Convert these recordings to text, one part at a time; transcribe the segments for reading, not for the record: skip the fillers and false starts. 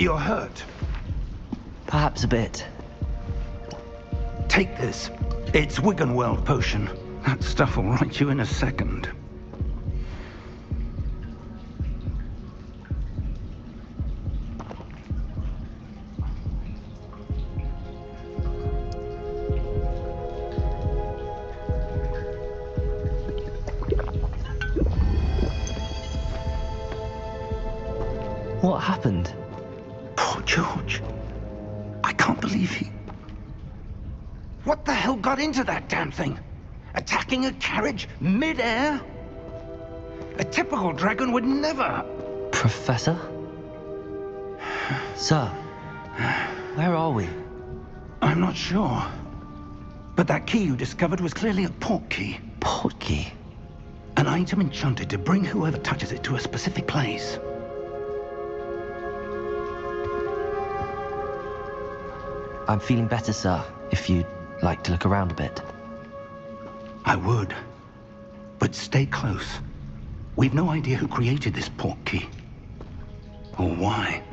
You're hurt. Perhaps a bit. Take this. It's Wiggenweld potion. That stuff will right you in a second. What happened? Poor George. I can't believe he... What the hell got into that damn thing? Attacking a carriage mid-air? A typical dragon would never... Professor? Sir, where are we? I'm not sure. But that key you discovered was clearly a port key. Port key? An item enchanted to bring whoever touches it to a specific place. I'm feeling better, sir, if you'd like to look around a bit. I would. But stay close. We've no idea who created this port key. Or why.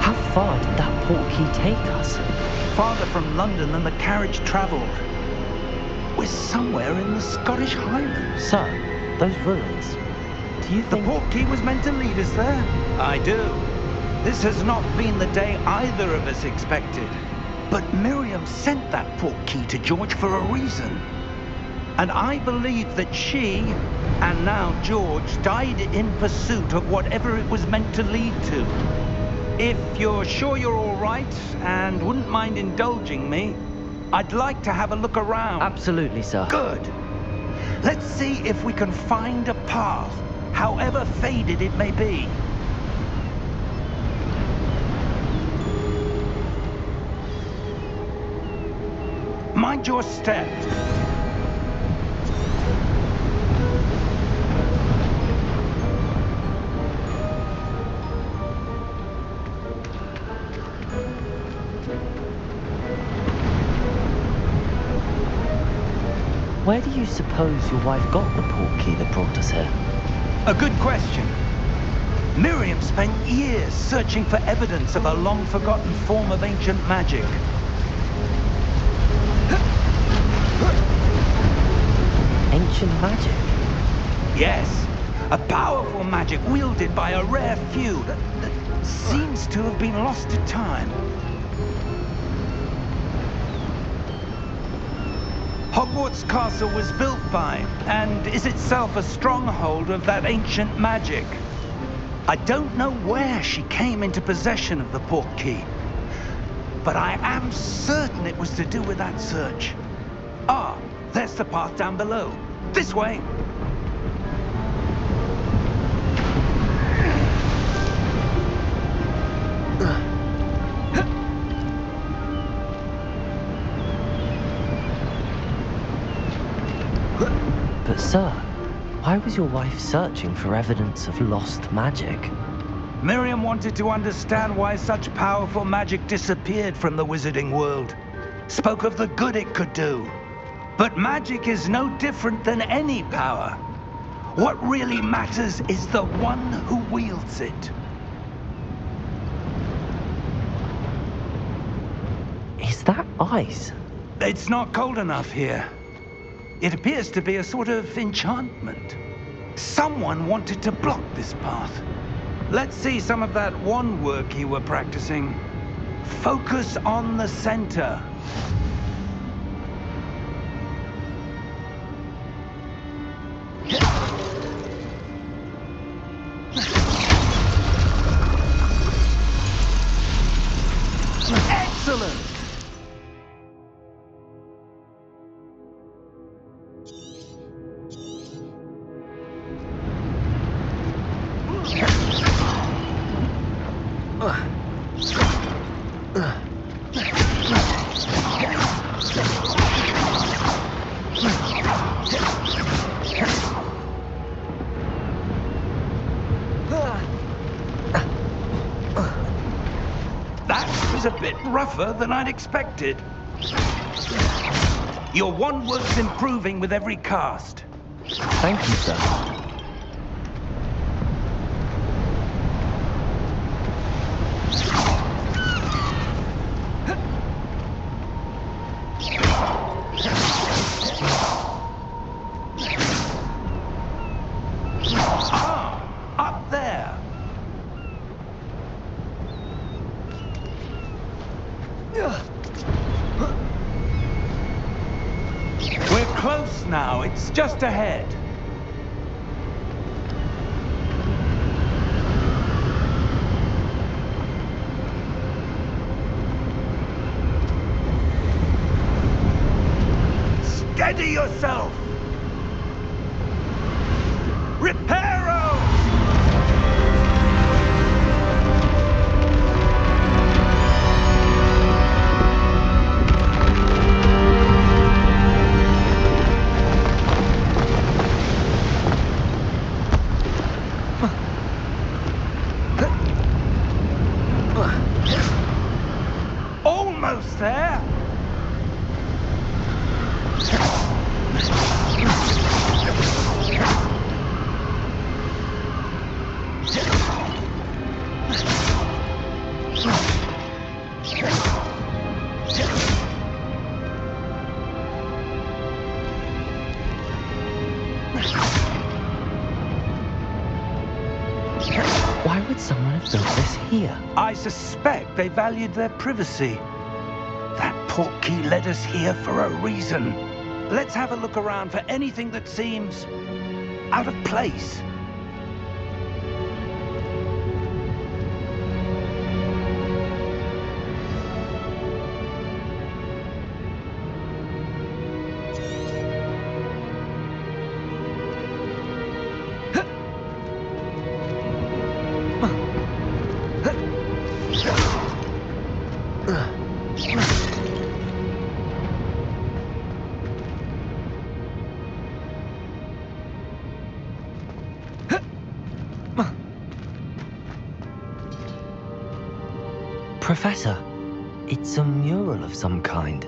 How far did that port key take us? Farther from London than the carriage travelled. We're somewhere in the Scottish Highlands. Sir, those ruins. Do you The think... port key was meant to lead us there? I do. This has not been the day either of us expected. But Miriam sent that port key to George for a reason. And I believe that she, and now George, died in pursuit of whatever it was meant to lead to. If you're sure you're all right and wouldn't mind indulging me, I'd like to have a look around. Absolutely, sir. Good. Let's see if we can find a path, however faded it may be. Mind your step. Where do you suppose your wife got the port key that brought us here? A good question. Miriam spent years searching for evidence of a long-forgotten form of ancient magic. Ancient magic? Yes, a powerful magic wielded by a rare few that seems to have been lost to time. Hogwarts Castle was built by, and is itself a stronghold of that ancient magic. I don't know where she came into possession of the port key, but I am certain it was to do with that search. Ah, there's the path down below. This way. But sir, why was your wife searching for evidence of lost magic? Miriam wanted to understand why such powerful magic disappeared from the wizarding world. Spoke of the good it could do. But magic is no different than any power. What really matters is the one who wields it. Is that ice? It's not cold enough here. It appears to be a sort of enchantment. Someone wanted to block this path. Let's see some of that wand work you were practicing. Focus on the center. Excellent! is a bit rougher than I'd expected. Your wand work's improving with every cast. Thank you, sir. Up there. We're close now. It's just ahead. Steady yourself. Reparo! Almost there. Why would someone have built this here? I suspect they valued their privacy. That portkey led us here for a reason. Let's have a look around for anything that seems out of place. Professor, it's a mural of some kind.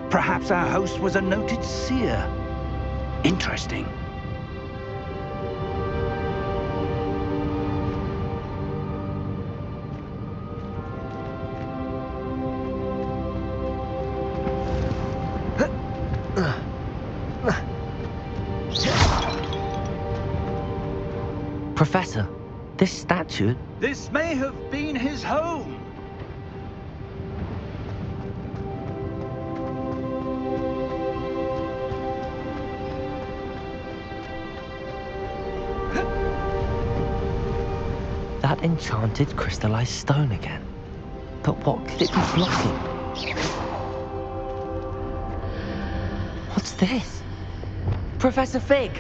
Perhaps our host was a noted seer. Interesting. Professor, this statue... This may have been his home. That enchanted crystallized stone again. But what could it be blocking? What's this? Professor Fig!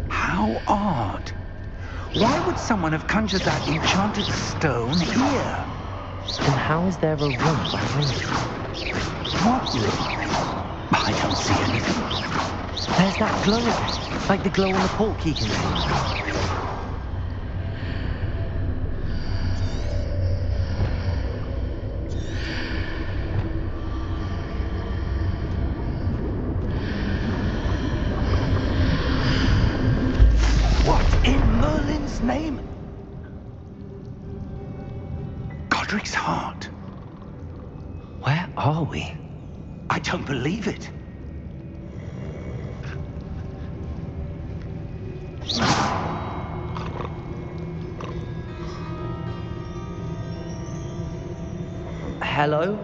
How odd. Why would someone have conjured that enchanted stone here? And how is there a room behind it? What room? I don't see anything. There's that glow again, like the glow on the portkey container. Name? Godric's heart. Where are we? I don't believe it. Hello?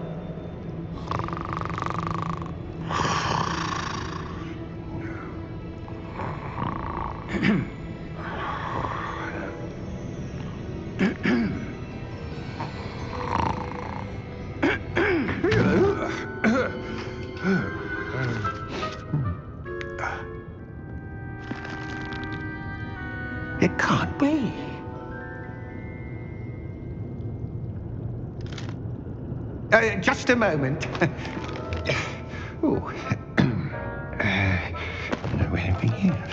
It can't be. Just a moment. Ooh. Anything here?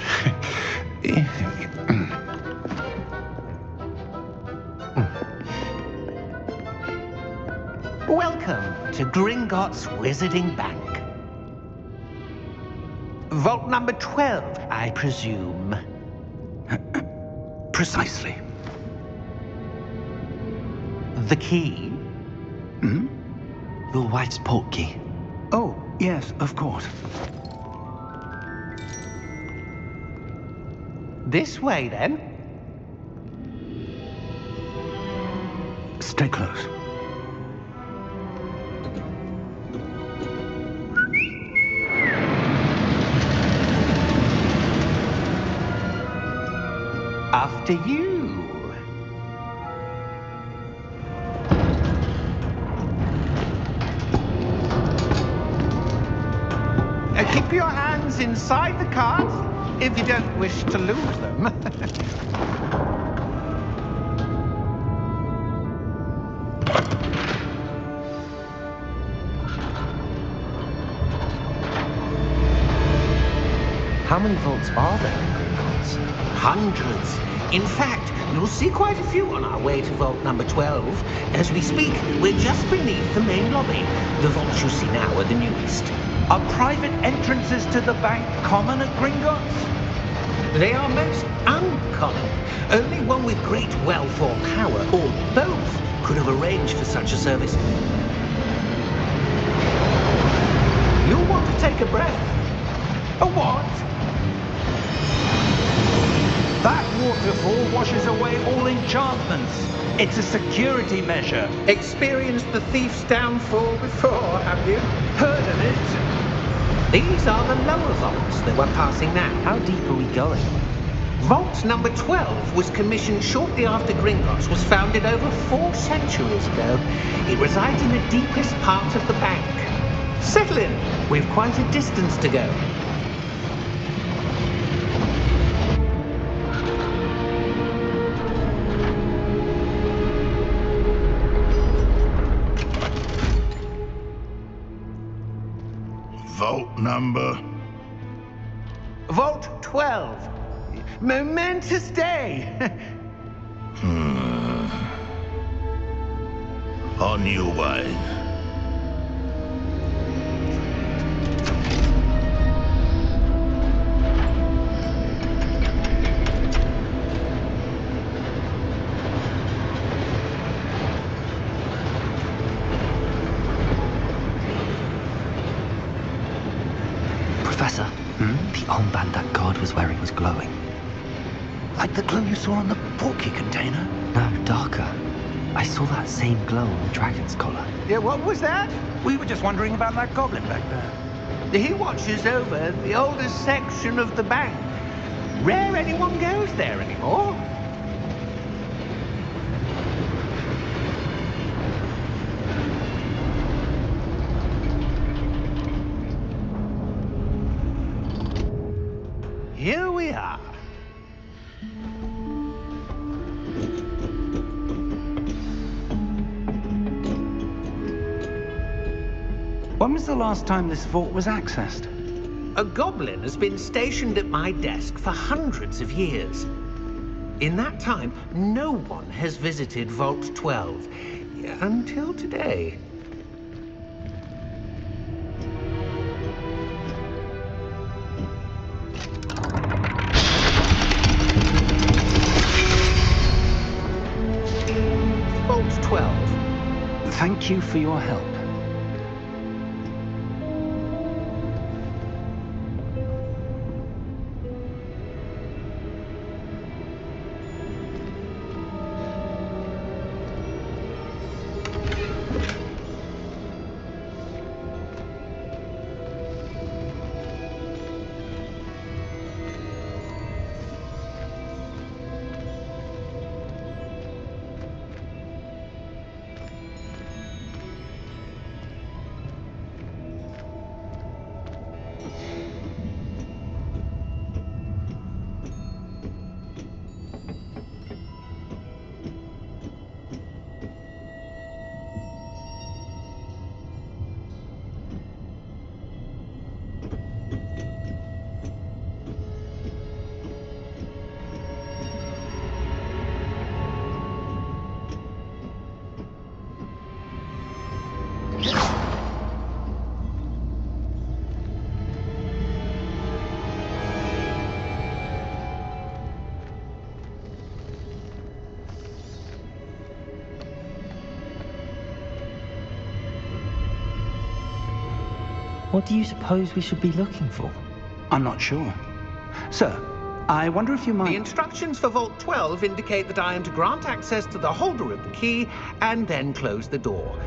Welcome to Gringotts Wizarding Bank. Vault number 12, I presume. Precisely. The key? Hmm? Your wife's portkey. Oh, yes, of course. This way, then. Stay close. After you. Keep your hands inside the cards if you don't wish to lose them. How many vaults are there in Gringotts? Hundreds. In fact, you'll see quite a few on our way to vault number 12. As we speak, we're just beneath the main lobby. The vaults you see now are the newest. Are private entrances to the bank common at Gringotts? They are most uncommon. Only one with great wealth or power, or both, could have arranged for such a service. You'll want to take a breath. A what? That waterfall washes away all enchantments. It's a security measure. Experienced the thief's downfall before, have you? Heard of it? These are the lower vaults that we're passing now. How deep are we going? Vault number 12 was commissioned shortly after Gringotts was founded over 4 centuries ago. It resides in the deepest part of the bank. Settle in. We've quite a distance to go. Vault number? Vault 12. Momentous day. On your way. Professor, the armband that guard was wearing was glowing. Like the glow you saw on the portkey container? No, darker. I saw that same glow on the dragon's collar. Yeah, what was that? We were just wondering about that goblin back there. He watches over the oldest section of the bank. Rare anyone goes there anymore. Here we are. When was the last time this vault was accessed? A goblin has been stationed at my desk for hundreds of years. In that time, no one has visited Vault 12 until today. Vault 12. Thank you for your help. What do you suppose we should be looking for? I'm not sure. Sir, I wonder if you might... The instructions for Vault 12 indicate that I am to grant access to the holder of the key and then close the door.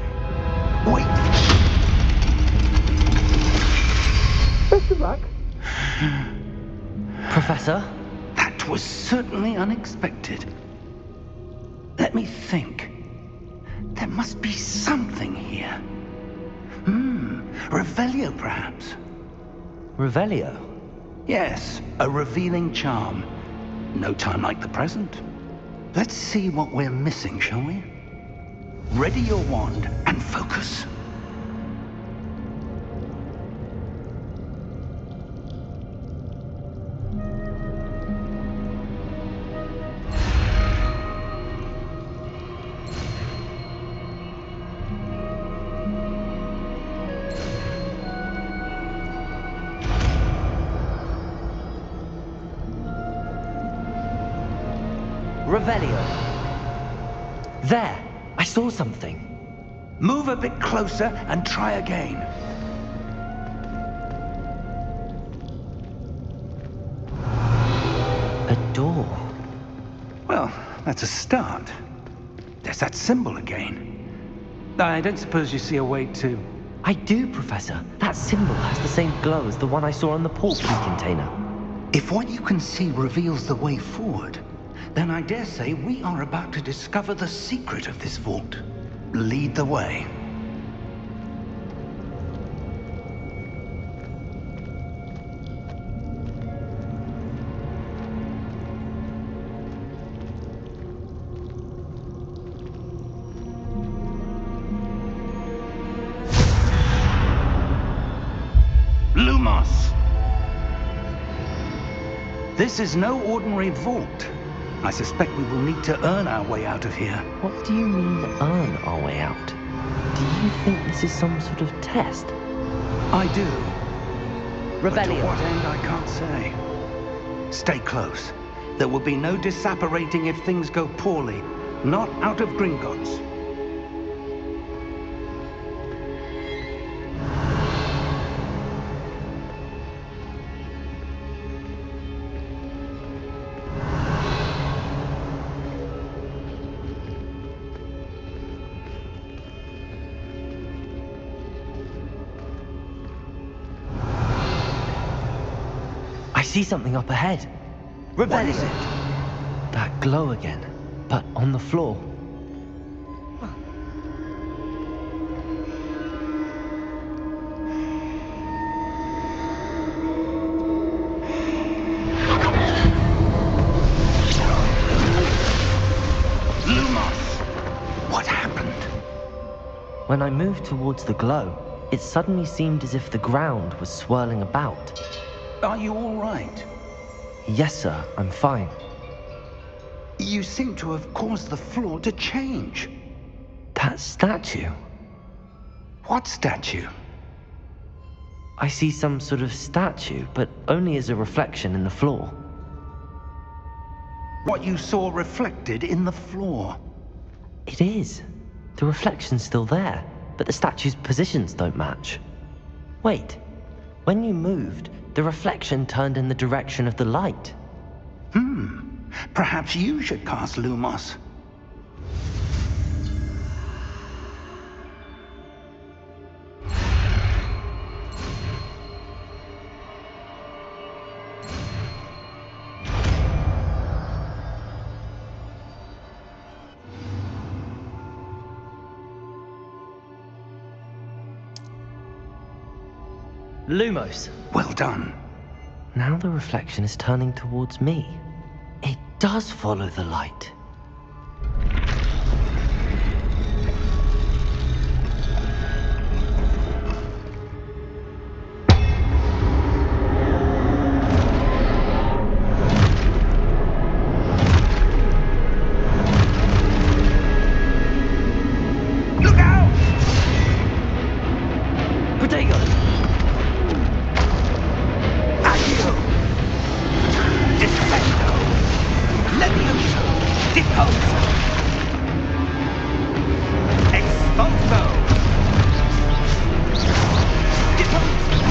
Wait! Best of luck. Professor? That was certainly unexpected. Let me think. There must be something here. Revelio, perhaps. Revelio? Yes, a revealing charm. No time like the present. Let's see what we're missing, shall we? Ready your wand and focus. Revelio. There! I saw something. Move a bit closer and try again. A door. Well, that's a start. There's that symbol again. I don't suppose you see a way to... I do, Professor. That symbol has the same glow as the one I saw on the port key container. If what you can see reveals the way forward, then I dare say we are about to discover the secret of this vault. Lead the way. Lumos! This is no ordinary vault. I suspect we will need to earn our way out of here. What do you mean, earn our way out? Do you think this is some sort of test? I do. But to Revelio. what end, I can't say. Stay close. There will be no disapparating if things go poorly. Not out of Gringotts. I see something up ahead. What Revelio. is it? That glow again, but on the floor. Lumos! What happened? When I moved towards the glow, it suddenly seemed as if the ground was swirling about. Are you all right? Yes, sir, I'm fine. You seem to have caused the floor to change. That statue. What statue? I see some sort of statue, but only as a reflection in the floor. What you saw reflected in the floor. It is. The reflection's still there, but the statue's positions don't match. Wait, when you moved, the reflection turned in the direction of the light. Perhaps you should cast Lumos. Lumos. Well done. Now the reflection is turning towards me. It does follow the light. Look out! Protego! Accio! Defendo! Levioso! Deposo! Expulso! Deposo!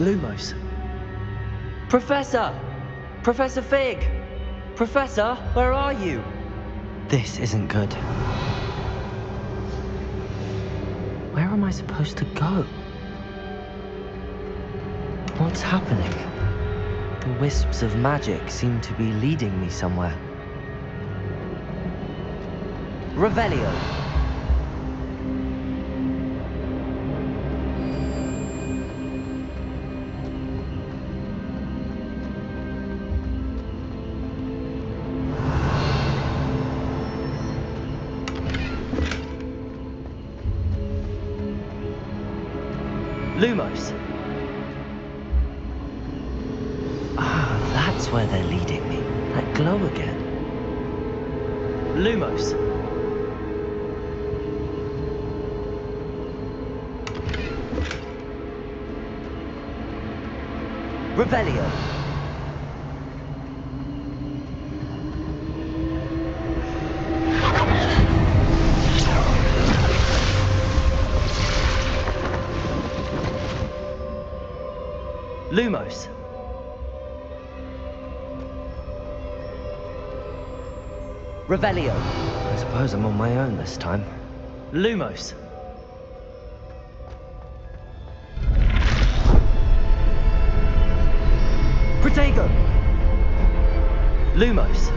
Lumos. Professor! Professor Fig! Professor, where are you? This isn't good. Where am I supposed to go? What's happening? The wisps of magic seem to be leading me somewhere. Revelio. Lumos. Ah, that's where they're leading me. That glow again. Lumos. Revelio. Lumos. Revelio. I suppose I'm on my own this time. Lumos. Protego. Lumos.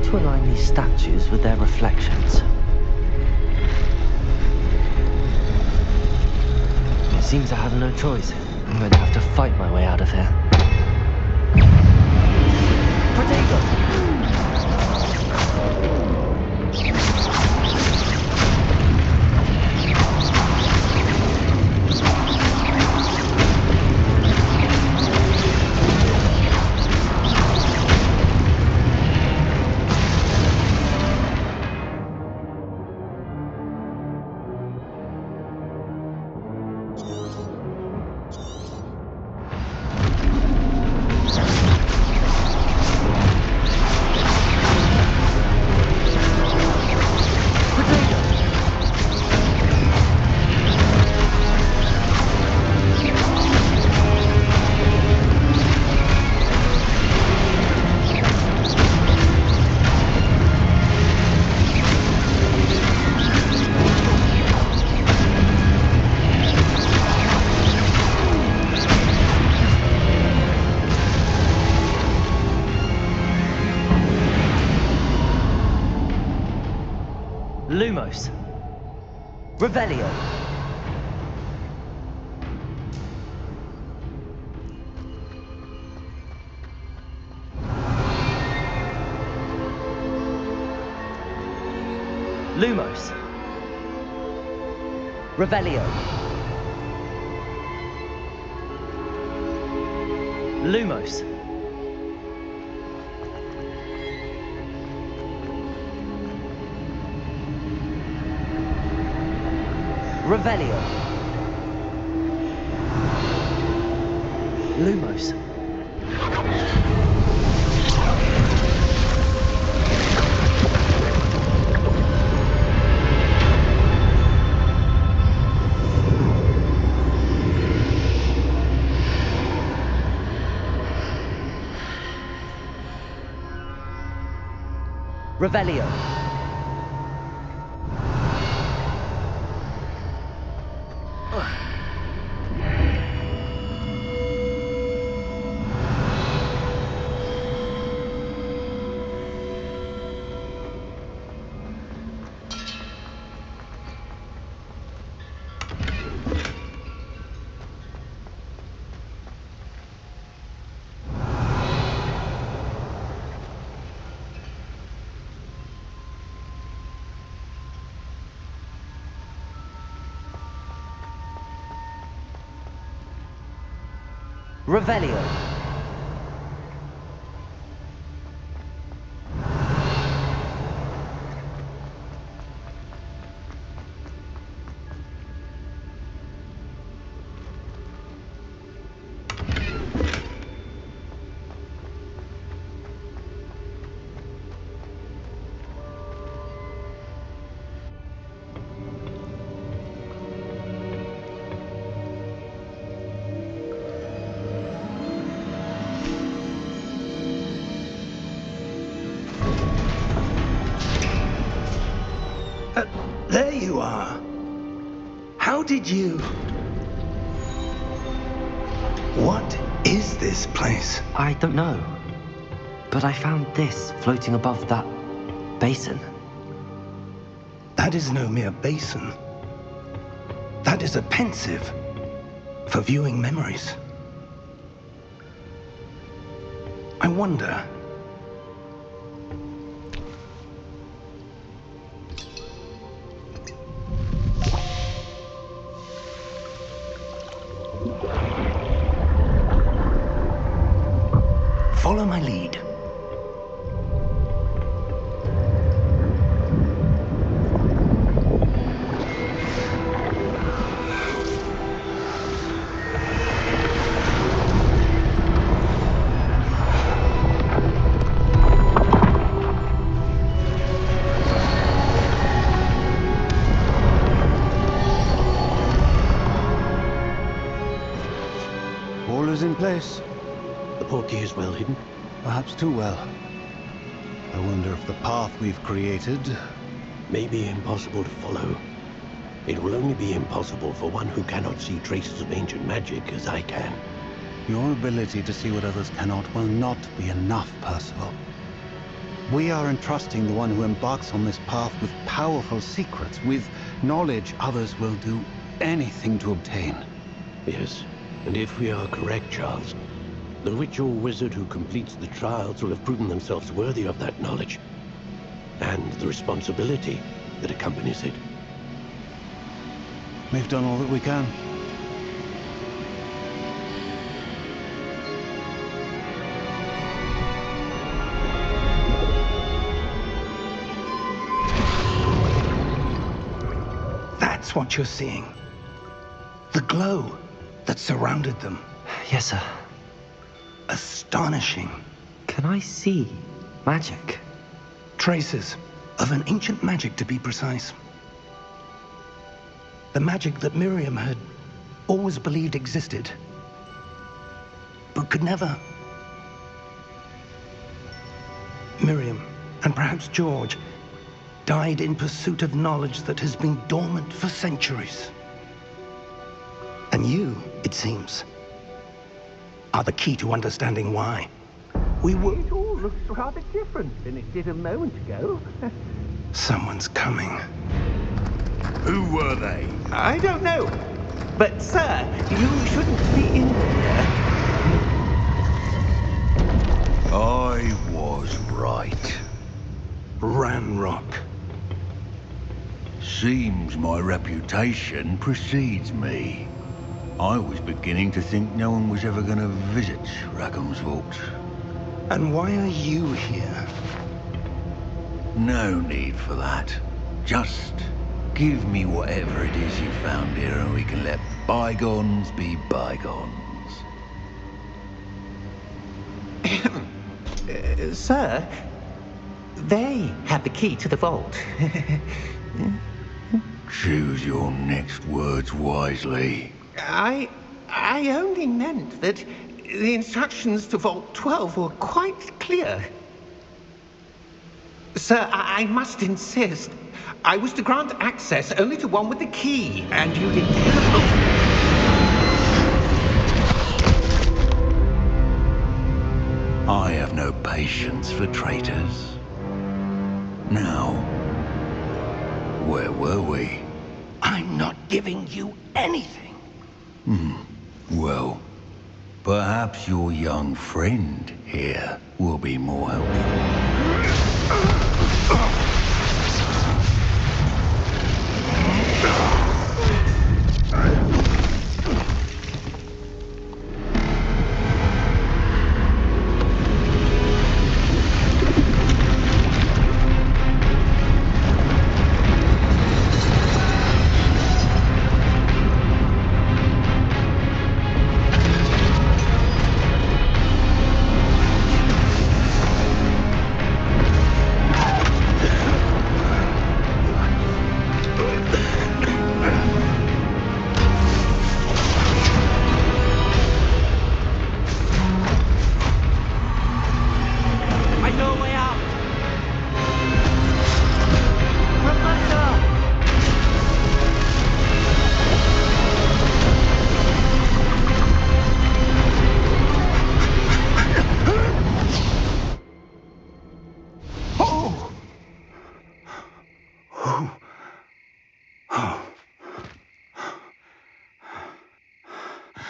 To align these statues with their reflections. It seems I have no choice. I'm going to have to fight my way out of here. Protego! Lumos. Revelio. Lumos. Revelio. Lumos. Revelio. Lumos. Revelio. Revelio. you are. How did you... What is this place? I don't know. But I found this floating above that basin. That is no mere basin. That is a pensive for viewing memories. I wonder... Follow my lead. All is in place. The portkey is well hidden. Perhaps too well. I wonder if the path we've created... May be impossible to follow. It will only be impossible for one who cannot see traces of ancient magic as I can. Your ability to see what others cannot will not be enough, Percival. We are entrusting the one who embarks on this path with powerful secrets, with knowledge others will do anything to obtain. Yes, and if we are correct, Charles, the witch or wizard who completes the trials will have proven themselves worthy of that knowledge, and the responsibility that accompanies it. We've done all that we can. That's what you're seeing. The glow that surrounded them. Yes, sir. Astonishing. Can I see magic? Traces of an ancient magic, to be precise. The magic that Miriam had always believed existed, but could never. Miriam, and perhaps George, died in pursuit of knowledge that has been dormant for centuries. And you, it seems, are the key to understanding why. It all looks rather different than it did a moment ago. Someone's coming. Who were they? I don't know. But, sir, you shouldn't be in here. I was right. Ranrock. Seems my reputation precedes me. I was beginning to think no one was ever going to visit Rackham's vault. And why are you here? No need for that. Just give me whatever it is you found here and we can let bygones be bygones. Sir, they have the key to the vault. Choose your next words wisely. I only meant that the instructions to Vault 12 were quite clear. Sir, I must insist. I was to grant access only to one with the key, and you did terrible... I have no patience for traitors. Now, where were we? I'm not giving you anything. Well, perhaps your young friend here will be more helpful.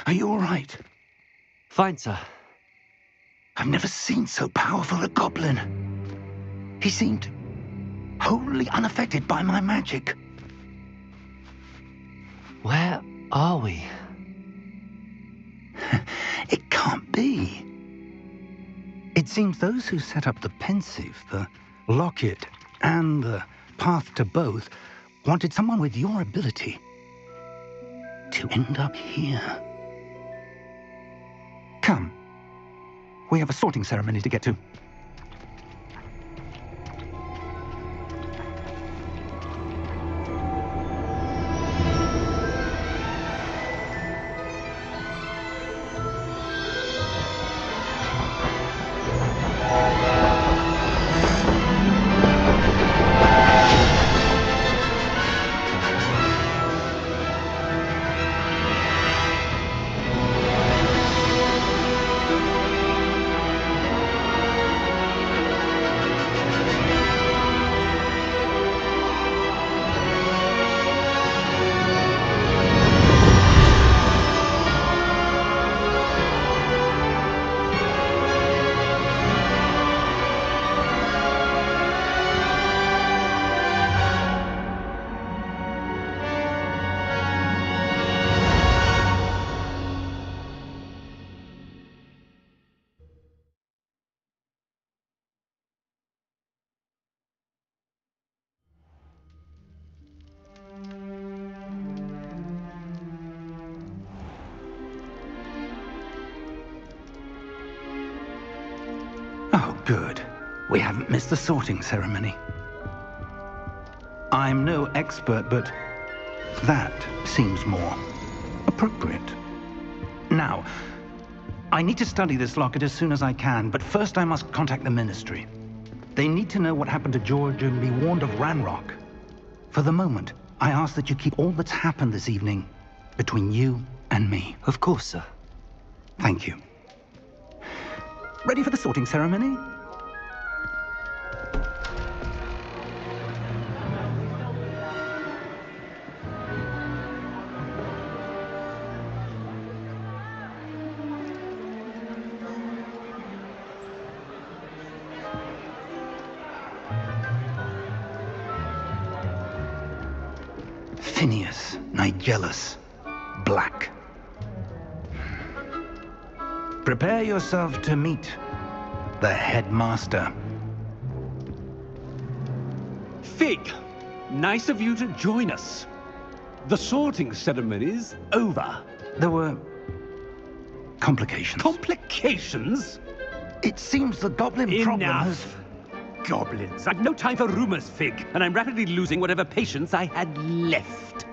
Are you all right? Fine, sir. I've never seen so powerful a goblin. He seemed wholly unaffected by my magic. Where are we? It can't be. It seems those who set up the pensive, the locket, and the path to both wanted someone with your ability to end up here. Come. We have a sorting ceremony to get to. Oh, good. We haven't missed the sorting ceremony. I'm no expert, but that seems more appropriate. Now, I need to study this locket as soon as I can, but first I must contact the Ministry. They need to know what happened to George and be warned of Ranrock. For the moment, I ask that you keep all that's happened this evening between you and me. Of course, sir. Thank you. Ready for the sorting ceremony? Phineas, Nigellus, Black. Prepare yourself to meet the headmaster. Fig, nice of you to join us. The sorting ceremony's over. There were complications. Complications? It seems the goblin problem has... Enough. Goblins. I've no time for rumors, Fig, and I'm rapidly losing whatever patience I had left.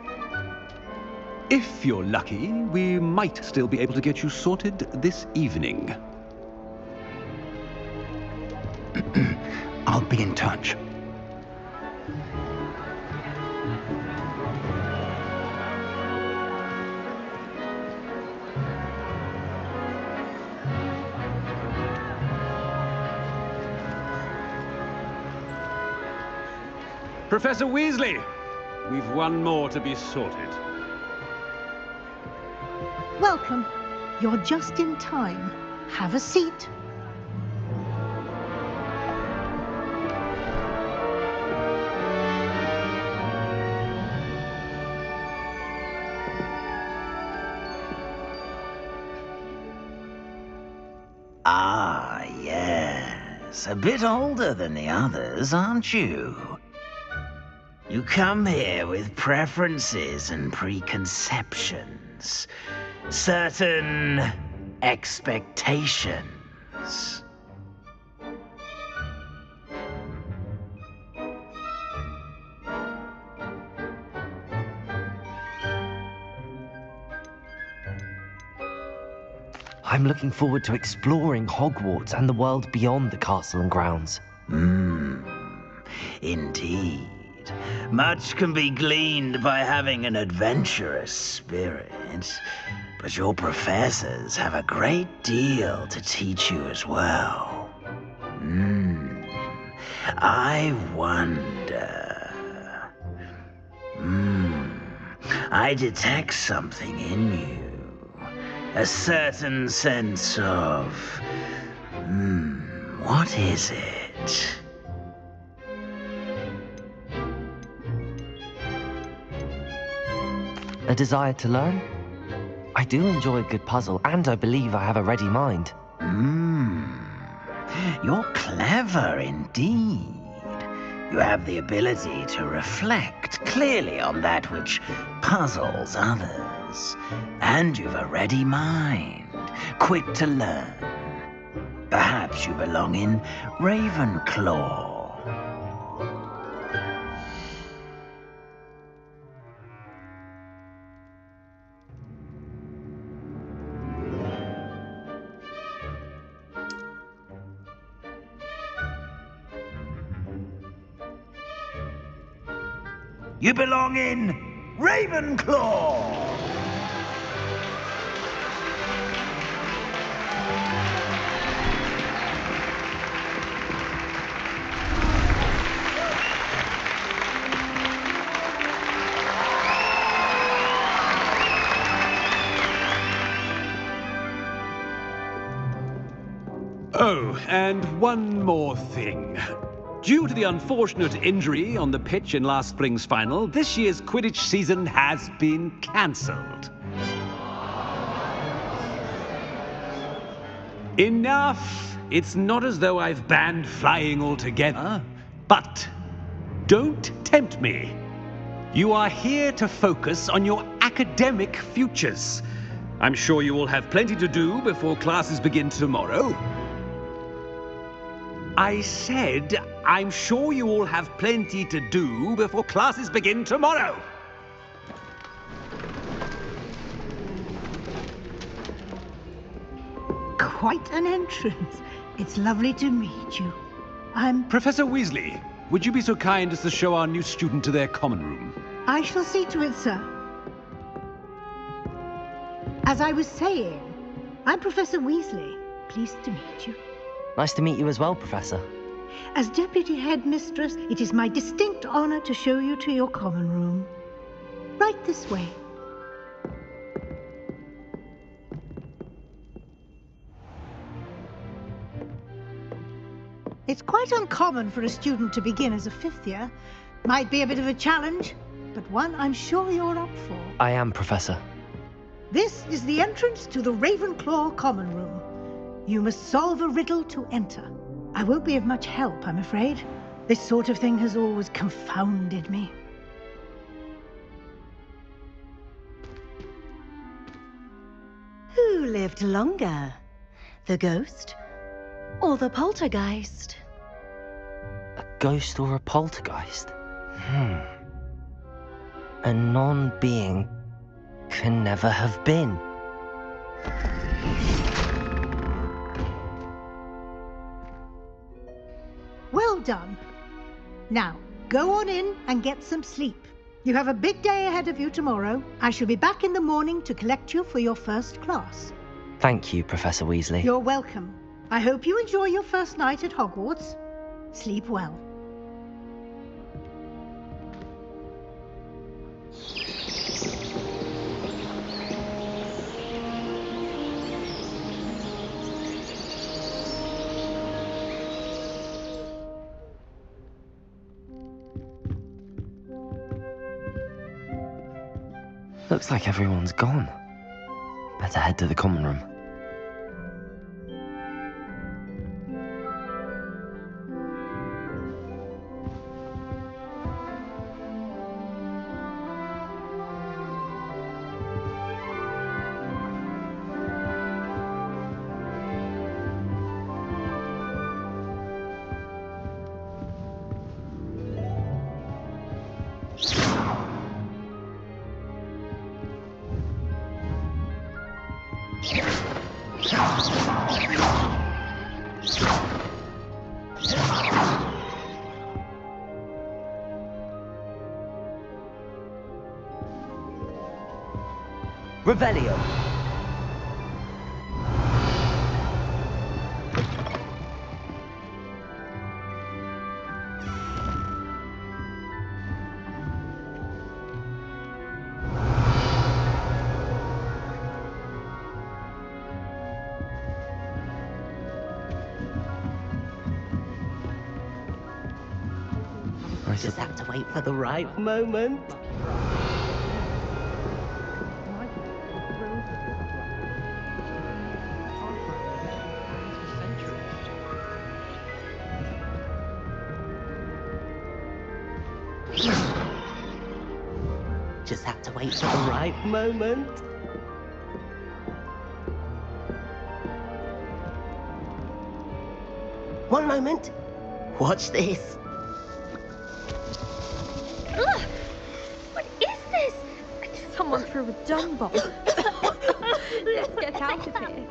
If you're lucky, we might still be able to get you sorted this evening. I'll be in touch. Professor Weasley, we've one more to be sorted. Welcome. You're just in time. Have a seat. Ah, yes. A bit older than the others, aren't you? You come here with preferences and preconceptions. Certain expectations. I'm looking forward to exploring Hogwarts and the world beyond the castle and grounds. Indeed. Much can be gleaned by having an adventurous spirit, but your professors have a great deal to teach you as well. I wonder... I detect something in you. A certain sense of... what is it? A desire to learn? I do enjoy a good puzzle, and I believe I have a ready mind. You're clever indeed. You have the ability to reflect clearly on that which puzzles others. And you've a ready mind, quick to learn. Perhaps you belong in Ravenclaw. You belong in Ravenclaw! Oh, and one more thing. Due to the unfortunate injury on the pitch in last spring's final, this year's Quidditch season has been cancelled. Enough! It's not as though I've banned flying altogether, but don't tempt me. You are here to focus on your academic futures. I'm sure you will have plenty to do before classes begin tomorrow. I said, I'm sure you all have plenty to do before classes begin tomorrow. Quite an entrance. It's lovely to meet you. I'm... Professor Weasley, would you be so kind as to show our new student to their common room? I shall see to it, sir. As I was saying, I'm Professor Weasley. Pleased to meet you. Nice to meet you as well, Professor. As Deputy Headmistress, it is my distinct honor to show you to your common room. Right this way. It's quite uncommon for a student to begin as a fifth year. Might be a bit of a challenge, but one I'm sure you're up for. I am, Professor. This is the entrance to the Ravenclaw common room. You must solve a riddle to enter. I won't be of much help, I'm afraid. This sort of thing has always confounded me. Who lived longer? The ghost or the poltergeist? A ghost or a poltergeist? A non-being can never have been. Well done. Now, go on in and get some sleep. You have a big day ahead of you tomorrow. I shall be back in the morning to collect you for your first class. Thank you, Professor Weasley. You're welcome. I hope you enjoy your first night at Hogwarts. Sleep well. Looks like everyone's gone. Better head to the common room. Revelio. Just have to wait for the right moment. Just have to wait for the right moment. One moment. Watch this. Ugh! What is this? Someone threw a dung bomb. Let's get out of here.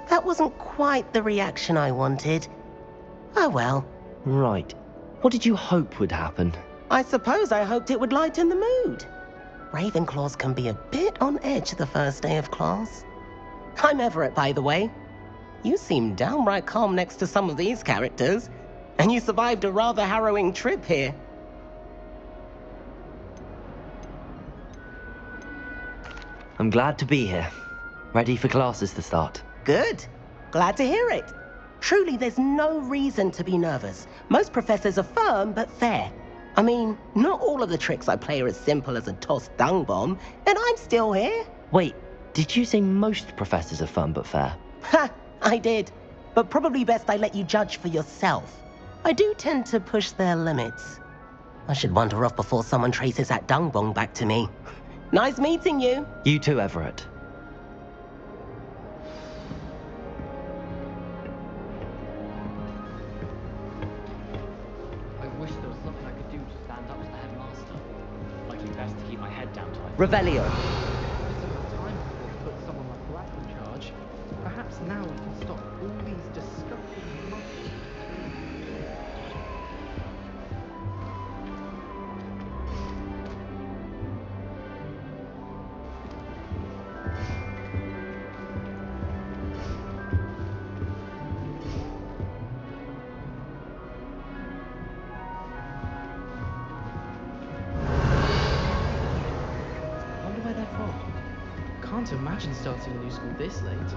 That wasn't quite the reaction I wanted. Oh well. Right. What did you hope would happen? I suppose I hoped it would lighten the mood. Ravenclaws can be a bit on edge the first day of class. I'm Everett, by the way. You seem downright calm next to some of these characters, and you survived a rather harrowing trip here. I'm glad to be here. Ready for classes to start. Good. Glad to hear it. Truly, there's no reason to be nervous. Most professors are firm but fair. I mean, not all of the tricks I play are as simple as a tossed dung bomb, and I'm still here. Wait, did you say most professors are fun but fair? Ha! I did. But probably best I let you judge for yourself. I do tend to push their limits. I should wander off before someone traces that dung bomb back to me. Nice meeting you. You too, Everett. I wish there was something I could do to stand up to the headmaster. Likely best to keep my head down till I... Revelio. It's about time to put someone like Black in charge. Perhaps now we can stop all these disgusting monkeys. Wonder where they're from. Can't imagine starting a new school this late.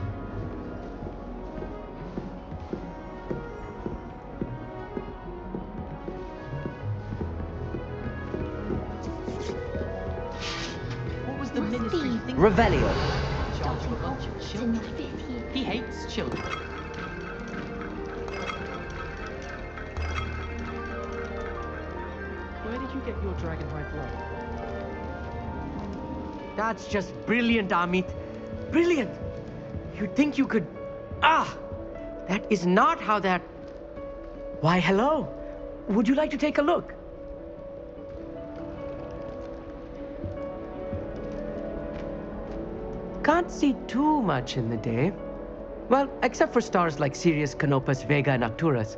What was the ministry thinking? Revelio. Charging a bunch of children. He hates children. Where did you get your dragonhide glove? That's just brilliant, Amit. Brilliant! You'd think you could... Ah! That is not how that... Why, hello. Would you like to take a look? Can't see too much in the day. Well, except for stars like Sirius, Canopus, Vega, and Arcturus.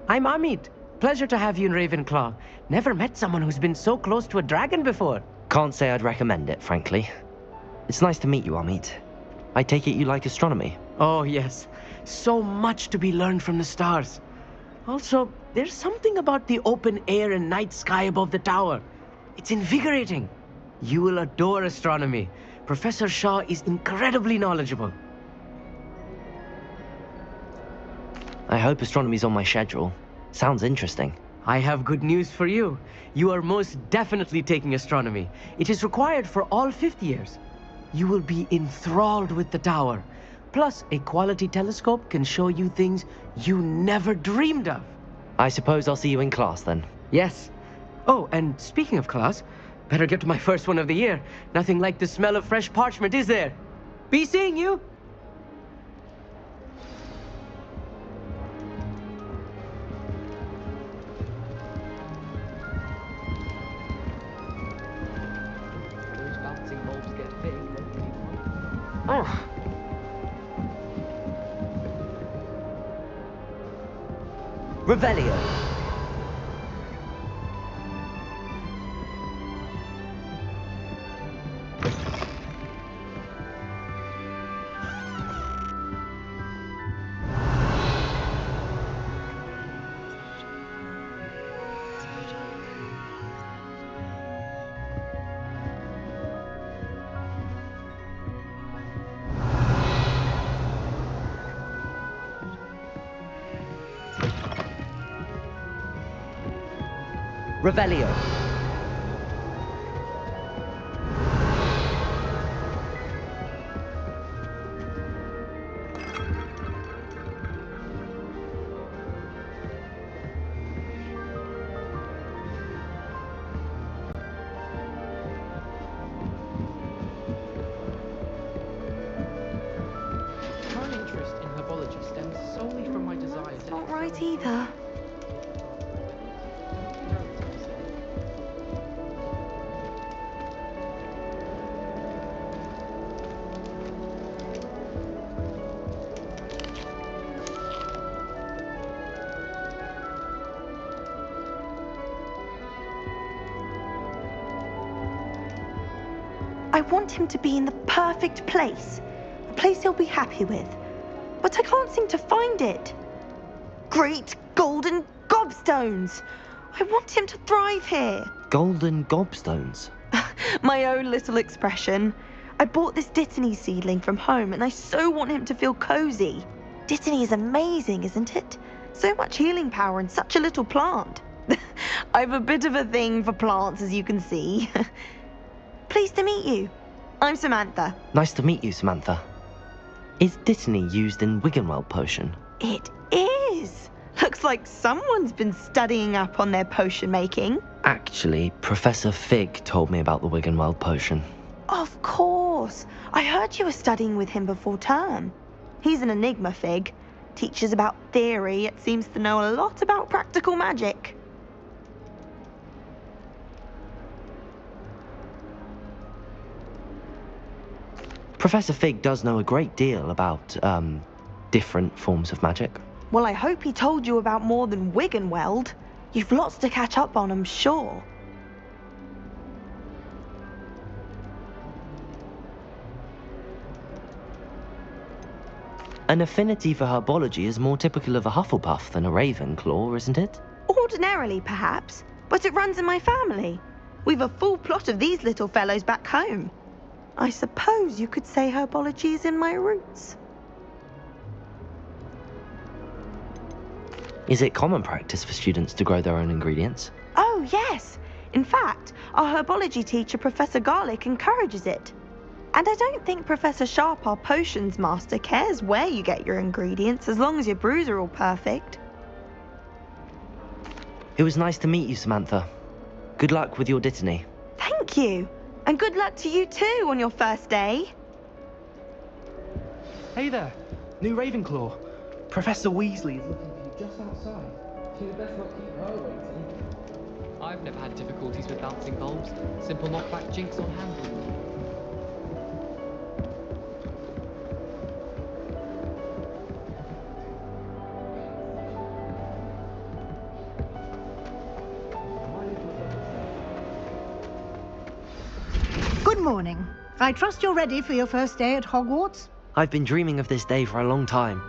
I'm Amit. Pleasure to have you in Ravenclaw. Never met someone who's been so close to a dragon before. Can't say I'd recommend it, frankly. It's nice to meet you, Amit. I take it you like astronomy? Oh, yes. So much to be learned from the stars. Also, there's something about the open air and night sky above the tower. It's invigorating. You will adore astronomy. Professor Shaw is incredibly knowledgeable. I hope astronomy's on my schedule. Sounds interesting. I have good news for you. You are most definitely taking astronomy. It is required for all fifth years. You will be enthralled with the tower. Plus, a quality telescope can show you things you never dreamed of. I suppose I'll see you in class then. Yes. Oh, and speaking of class, better get to my first one of the year. Nothing like the smell of fresh parchment, is there? Be seeing you. Those bouncing bulbs get big. Oh. Revelio. Revelio. My interest in herbology stems solely from my desire to... Not right either. I want him to be in the perfect place. A place he'll be happy with. But I can't seem to find it. Great golden gobstones! I want him to thrive here. Golden gobstones. My own little expression. I bought this Dittany seedling from home and I so want him to feel cozy. Dittany is amazing, isn't it? So much healing power in such a little plant. I've a bit of a thing for plants, as you can see. Pleased to meet you. I'm Samantha. Nice to meet you, Samantha. Is Dittany used in Wiggenweld potion? It is. Looks like someone's been studying up on their potion making. Actually, Professor Fig told me about the Wiggenweld potion. Of course. I heard you were studying with him before term. He's an enigma, Fig. Teaches about theory, yet seems to know a lot about practical magic. Professor Fig does know a great deal about, different forms of magic. Well, I hope he told you about more than Wiggenweld. You've lots to catch up on, I'm sure. An affinity for herbology is more typical of a Hufflepuff than a Ravenclaw, isn't it? Ordinarily, perhaps, but it runs in my family. We've a full plot of these little fellows back home. I suppose you could say herbology is in my roots. Is it common practice for students to grow their own ingredients? Oh, yes. In fact, our herbology teacher, Professor Garlick, encourages it. And I don't think Professor Sharp, our potions master, cares where you get your ingredients as long as your brews are all perfect. It was nice to meet you, Samantha. Good luck with your Dittany. Thank you. And good luck to you too on your first day. Hey there, new Ravenclaw. Professor Weasley is looking for you just outside. You'd best not keep her waiting. I've never had difficulties with bouncing bulbs. Simple knockback jinx on handle. Good morning. I trust you're ready for your first day at Hogwarts? I've been dreaming of this day for a long time.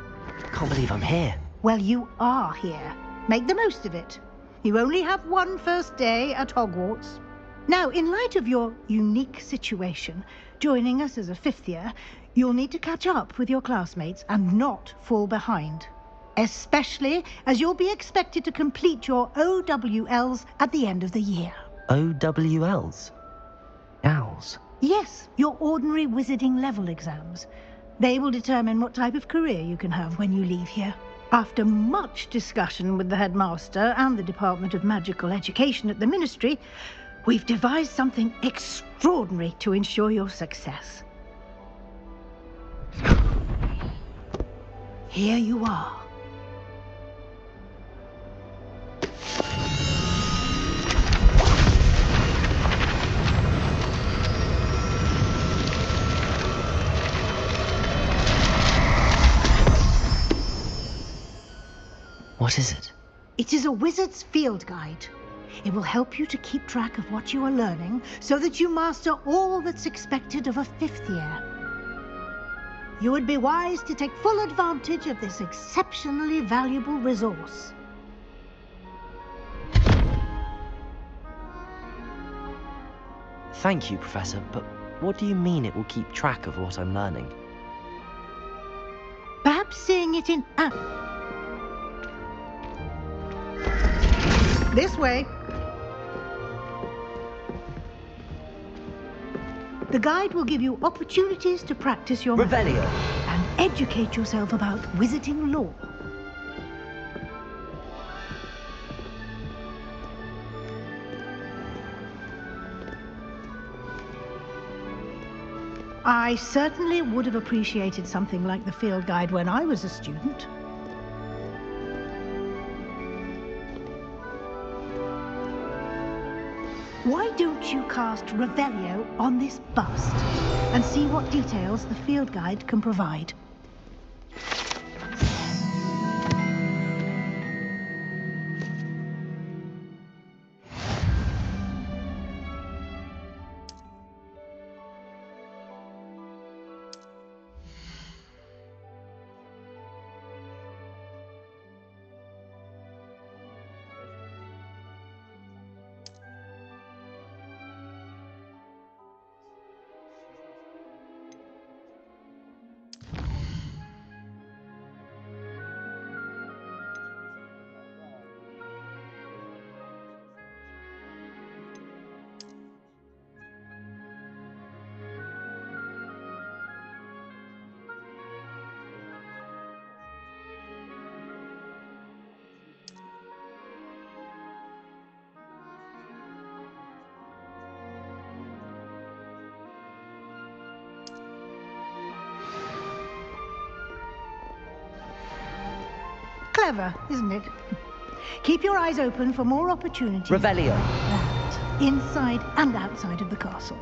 Can't believe I'm here. Well, you are here. Make the most of it. You only have one first day at Hogwarts. Now, in light of your unique situation, joining us as a fifth year, you'll need to catch up with your classmates and not fall behind. Especially as you'll be expected to complete your OWLs at the end of the year. OWLs? Owls? Yes, your ordinary wizarding level exams. They will determine what type of career you can have when you leave here. After much discussion with the headmaster and the Department of Magical Education at the Ministry, we've devised something extraordinary to ensure your success. Here you are. What is it? It is a wizard's field guide. It will help you to keep track of what you are learning so that you master all that's expected of a fifth year. You would be wise to take full advantage of this exceptionally valuable resource. Thank you, Professor, but what do you mean it will keep track of what I'm learning? Perhaps seeing it in... This way. The guide will give you opportunities to practice your Revelio. and educate yourself about wizarding lore. I certainly would have appreciated something like the field guide when I was a student. Why don't you cast Revelio on this bust and see what details the field guide can provide? Clever, isn't it? Keep your eyes open for more opportunities. Revelio. That, inside and outside of the castle.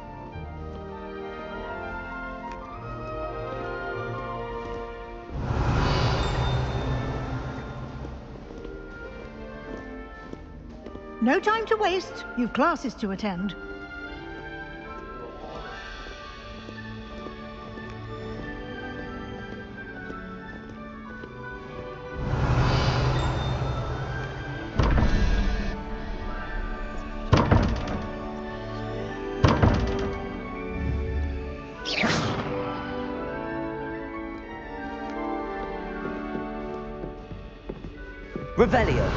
No time to waste. You've classes to attend. Revelio.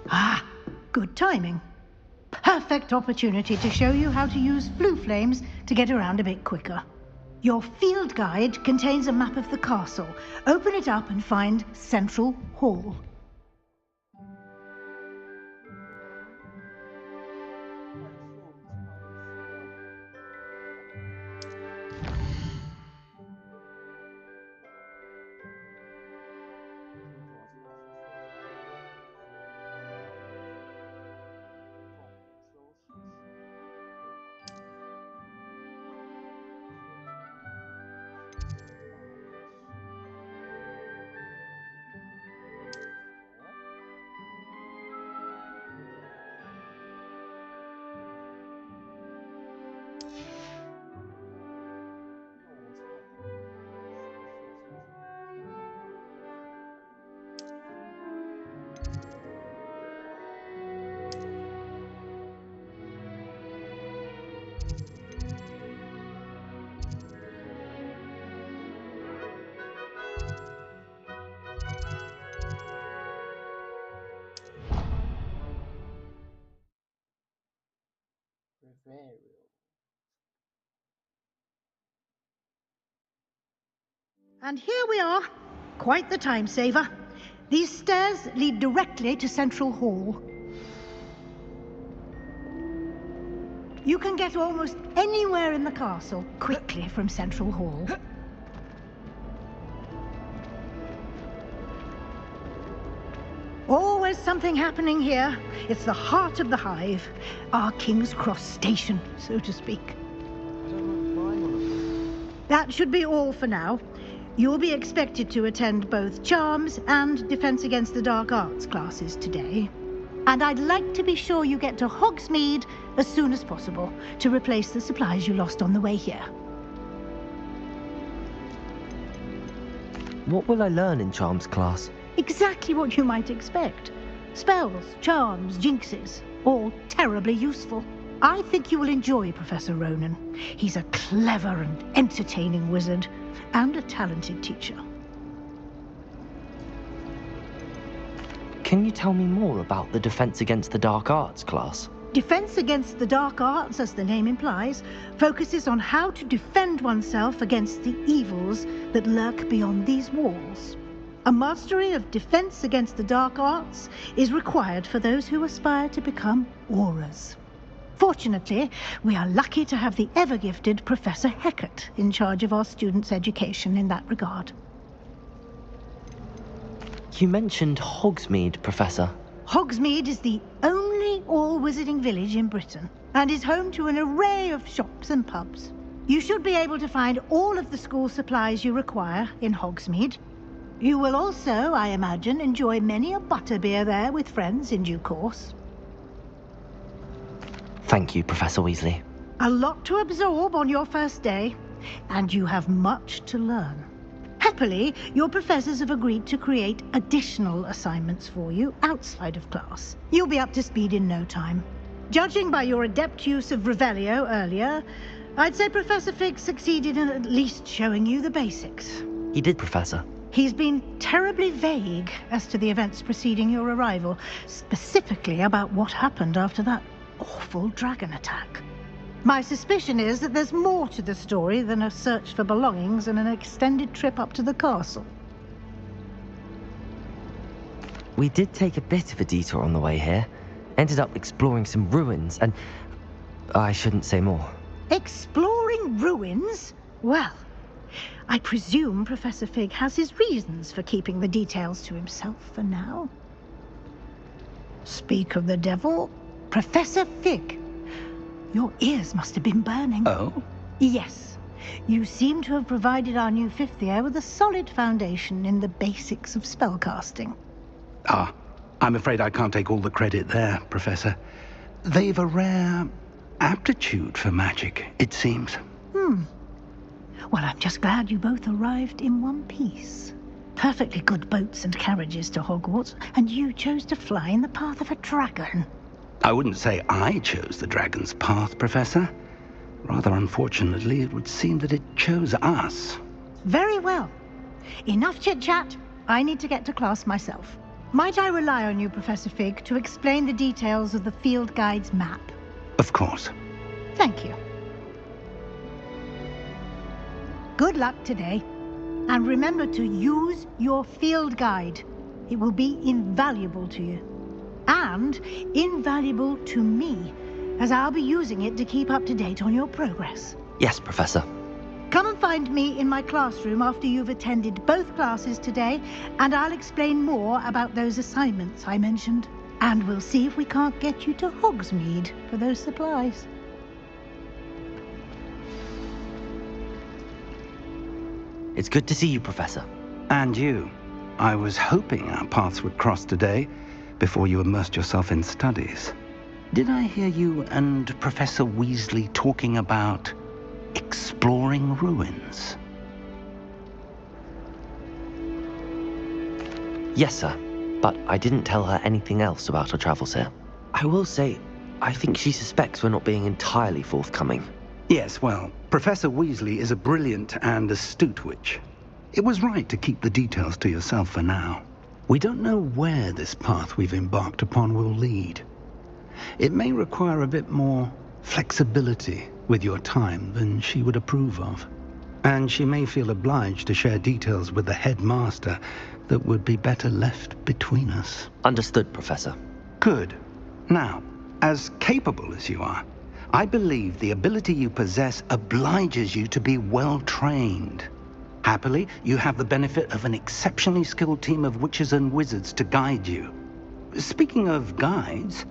Ah, good timing. Perfect opportunity to show you how to use blue flames to get around a bit quicker. Your field guide contains a map of the castle. Open it up and find Central Hall. And here we are. Quite the time saver. These stairs lead directly to Central Hall. You can get almost anywhere in the castle quickly from Central Hall. Always something happening here. It's the heart of the hive. Our King's Cross station, so to speak. That should be all for now. You'll be expected to attend both Charms and Defense Against the Dark Arts classes today. And I'd like to be sure you get to Hogsmeade as soon as possible to replace the supplies you lost on the way here. What will I learn in Charms class? Exactly what you might expect. Spells, charms, jinxes, all terribly useful. I think you will enjoy Professor Ronan. He's a clever and entertaining wizard, and a talented teacher. Can you tell me more about the Defense Against the Dark Arts class? Defense Against the Dark Arts, as the name implies, focuses on how to defend oneself against the evils that lurk beyond these walls. A mastery of Defense Against the Dark Arts is required for those who aspire to become auras. Fortunately, we are lucky to have the ever-gifted Professor Hecat in charge of our students' education in that regard. You mentioned Hogsmeade, Professor. Hogsmeade is the only all-wizarding village in Britain and is home to an array of shops and pubs. You should be able to find all of the school supplies you require in Hogsmeade. You will also, I imagine, enjoy many a butterbeer there with friends in due course. Thank you, Professor Weasley. A lot to absorb on your first day, and you have much to learn. Happily, your professors have agreed to create additional assignments for you outside of class. You'll be up to speed in no time. Judging by your adept use of Revelio earlier, I'd say Professor Fig succeeded in at least showing you the basics. He did, Professor. He's been terribly vague as to the events preceding your arrival, specifically about what happened after that awful dragon attack. My suspicion is that there's more to the story than a search for belongings and an extended trip up to the castle. We did take a bit of a detour on the way here. Ended up exploring some ruins and... I shouldn't say more. Exploring ruins? Well, I presume Professor Fig has his reasons for keeping the details to himself for now. Speak of the devil, Professor Fig. Your ears must have been burning. Oh? Yes. You seem to have provided our new fifth year with a solid foundation in the basics of spellcasting. Ah, I'm afraid I can't take all the credit there, Professor. They've a rare aptitude for magic, it seems. Well, I'm just glad you both arrived in one piece. Perfectly good boats and carriages to Hogwarts, and you chose to fly in the path of a dragon. I wouldn't say I chose the dragon's path, Professor. Rather unfortunately, it would seem that it chose us. Very well. Enough chit-chat. I need to get to class myself. Might I rely on you, Professor Fig, to explain the details of the field guide's map? Of course. Thank you. Good luck today. And remember to use your field guide. It will be invaluable to you. And invaluable to me, as I'll be using it to keep up to date on your progress. Yes, Professor. Come and find me in my classroom after you've attended both classes today, and I'll explain more about those assignments I mentioned. And we'll see if we can't get you to Hogsmeade for those supplies. It's good to see you, Professor. And you. I was hoping our paths would cross today, before you immersed yourself in studies. Did I hear you and Professor Weasley talking about exploring ruins? Yes, sir. But I didn't tell her anything else about her travels here. I will say, I think she suspects we're not being entirely forthcoming. Yes, well, Professor Weasley is a brilliant and astute witch. It was right to keep the details to yourself for now. We don't know where this path we've embarked upon will lead. It may require a bit more flexibility with your time than she would approve of. And she may feel obliged to share details with the headmaster that would be better left between us. Understood, Professor. Good. Now, as capable as you are, I believe the ability you possess obliges you to be well trained. Happily, you have the benefit of an exceptionally skilled team of witches and wizards to guide you. Speaking of guides,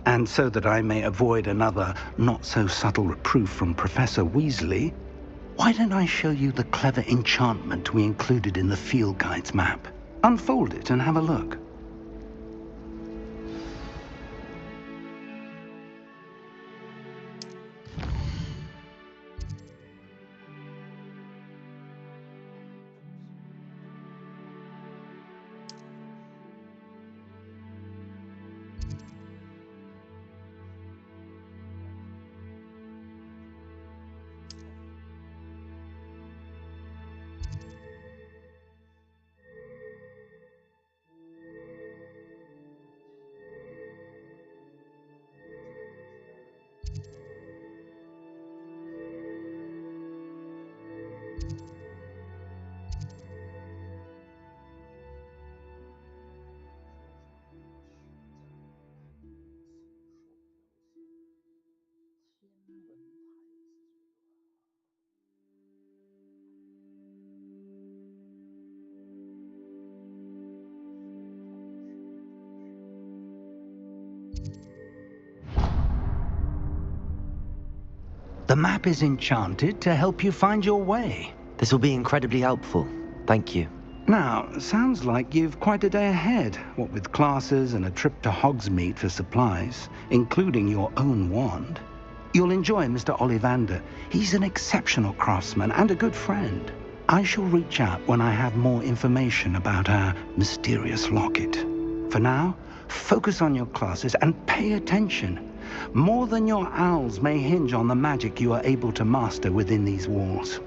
and so that I may avoid another not-so-subtle reproof from Professor Weasley, why don't I show you the clever enchantment we included in the field guide's map? Unfold it and have a look. The map is enchanted to help you find your way. This will be incredibly helpful. Thank you. Now, sounds like you've quite a day ahead, what with classes and a trip to Hogsmeade for supplies, including your own wand. You'll enjoy Mr. Ollivander. He's an exceptional craftsman and a good friend. I shall reach out when I have more information about our mysterious locket. For now, focus on your classes and pay attention. More than your owls may hinge on the magic you are able to master within these walls.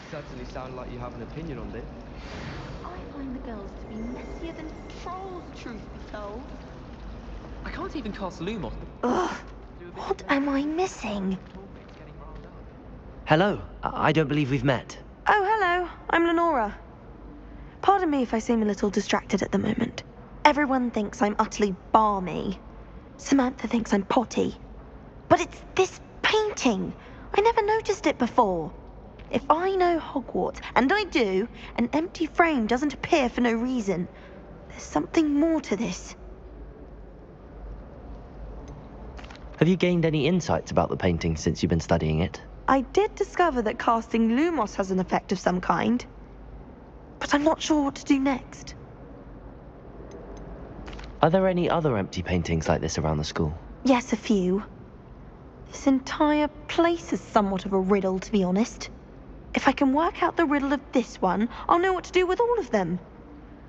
Certainly sound like you have an opinion on this. I find the girls to be messier than trolls, truth be told. I can't even cast Lumos. Ugh, what am I missing? Hello. I don't believe we've met. Oh, hello. I'm Lenora. Pardon me if I seem a little distracted at the moment. Everyone thinks I'm utterly balmy. Samantha thinks I'm potty. But it's this painting. I never noticed it before. If I know Hogwarts, and I do, an empty frame doesn't appear for no reason. There's something more to this. Have you gained any insights about the painting since you've been studying it? I did discover that casting Lumos has an effect of some kind. But I'm not sure what to do next. Are there any other empty paintings like this around the school? Yes, a few. This entire place is somewhat of a riddle, to be honest. If I can work out the riddle of this one, I'll know what to do with all of them.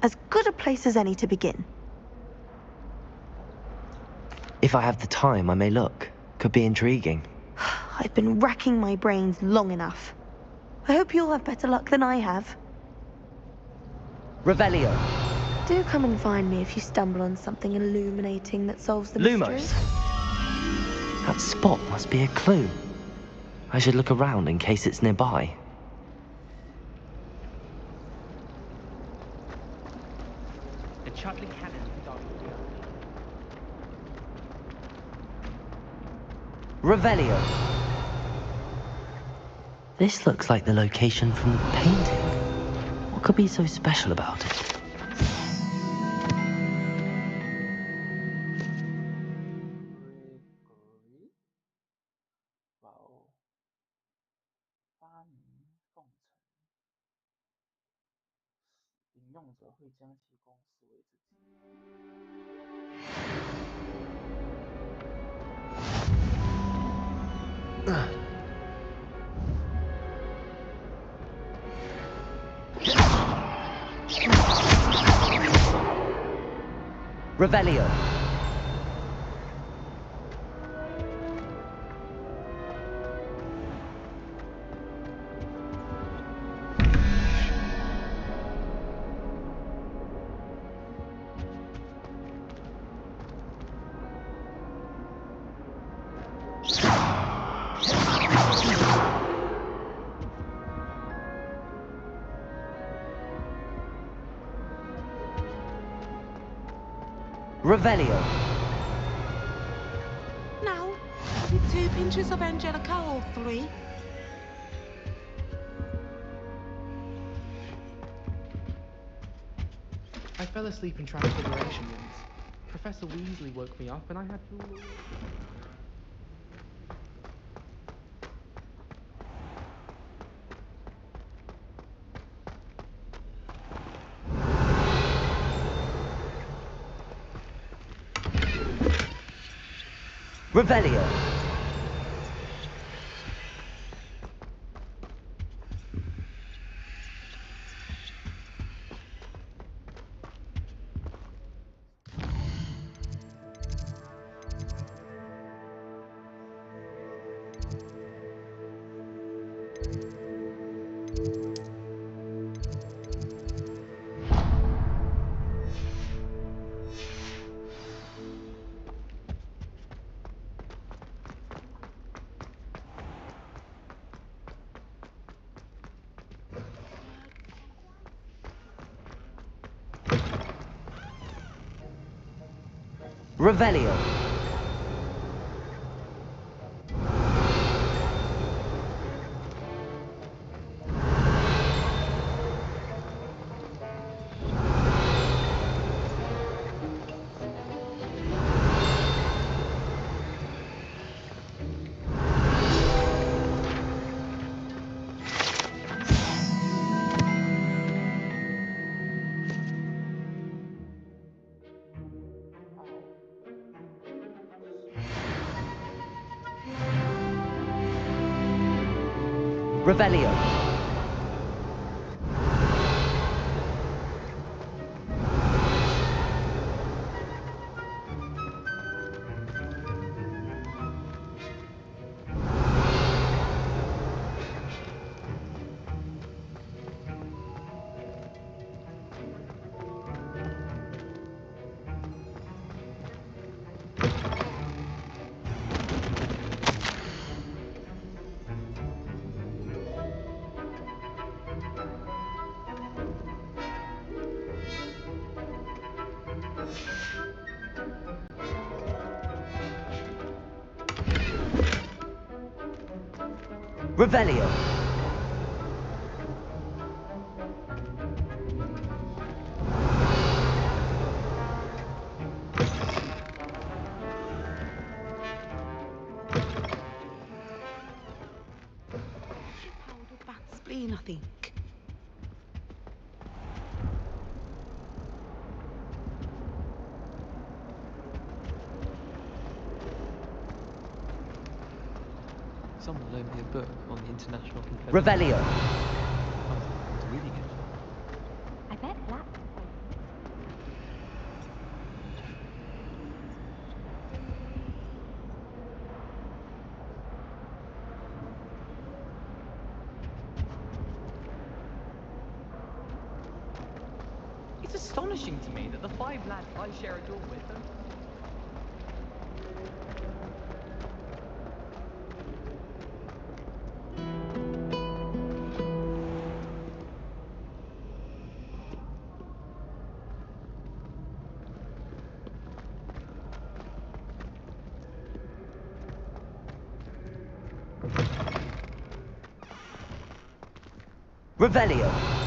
As good a place as any to begin. If I have the time, I may look. Could be intriguing. I've been racking my brains long enough. I hope you'll have better luck than I have. Revelio. Do come and find me if you stumble on something illuminating that solves the mystery. Lumos! That spot must be a clue. I should look around in case it's nearby. The Chudley Cannon. Revelio. This looks like the location from the painting. What could be so special about it? Revelio. Revelio. Now, with 2 pinches of Angelica or 3? I fell asleep in Transfiguration once. Professor Weasley woke me up and I had to... Revelio. Revelio. Revelio. Revelio. Spleen, I think. Someone loaned me a book on the International Confederation. Revelio. I was reading it. I bet that. It's astonishing astonishing to me that the 5 lads I share a door with them. Revelio.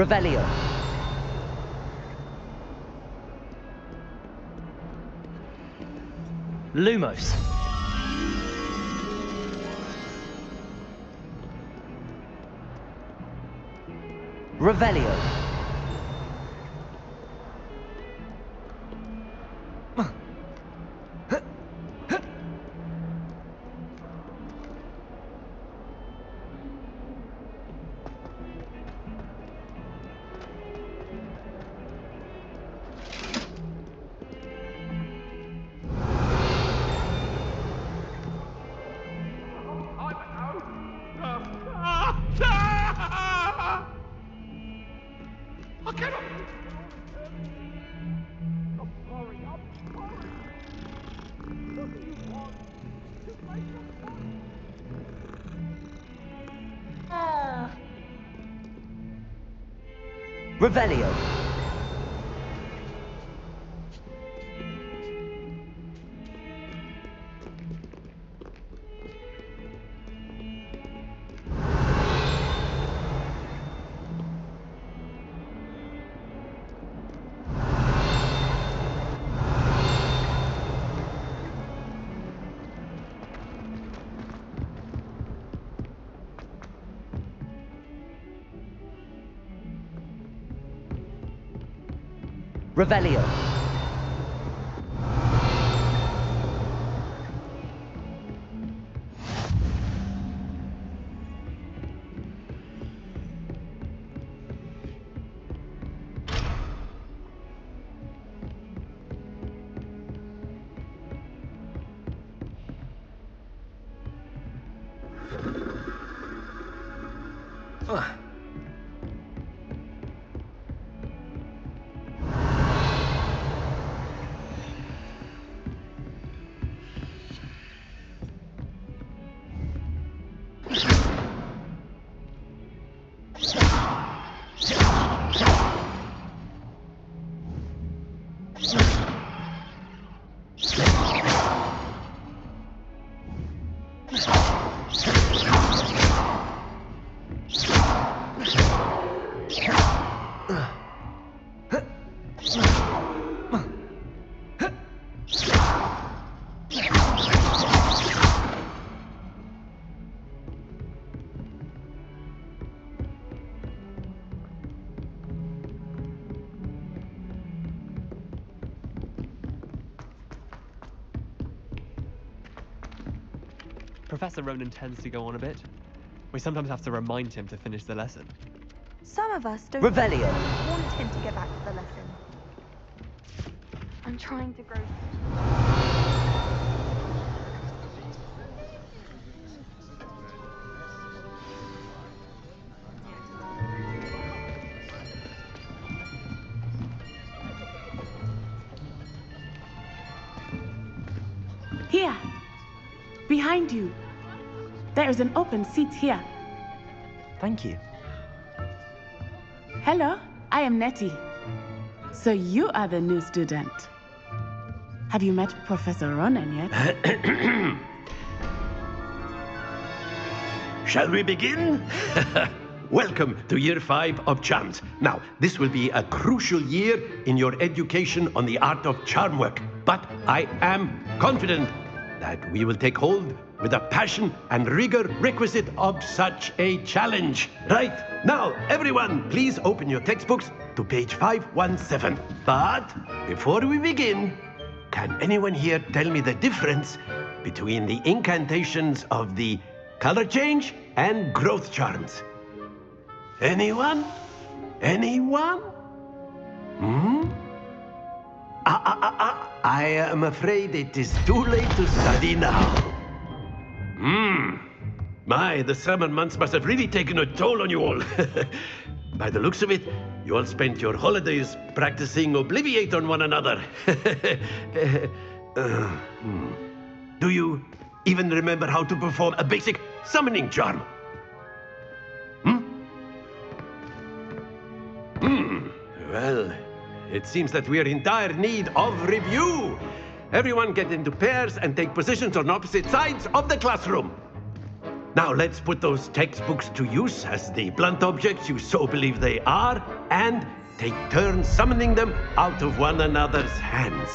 Revelio. Lumos. Revelio. Revelio. Revelio. Professor Ronan tends to go on a bit. We sometimes have to remind him to finish the lesson. Some of us don't Revelio. want him to get back to the lesson. I'm trying to grow. Here! Behind you! There is an open seat here. Thank you. Hello, I am Nettie. So you are the new student. Have you met Professor Ronan yet? Shall we begin? Welcome to Year 5 of Charms. Now, this will be a crucial year in your education on the art of charm work. But I am confident that we will take hold with the passion and rigor requisite of such a challenge. Right, now, everyone, please open your textbooks to page 517. But before we begin, can anyone here tell me the difference between the incantations of the color change and growth charms? Anyone? Anyone? I am afraid it is too late to study now. My, the summer months must have really taken a toll on you all. By the looks of it, you all spent your holidays practicing Obliviate on one another. Do you even remember how to perform a basic summoning charm? Well, it seems that we are in dire need of review. Everyone get into pairs and take positions on opposite sides of the classroom. Now let's put those textbooks to use as the blunt objects you so believe they are, and take turns summoning them out of one another's hands.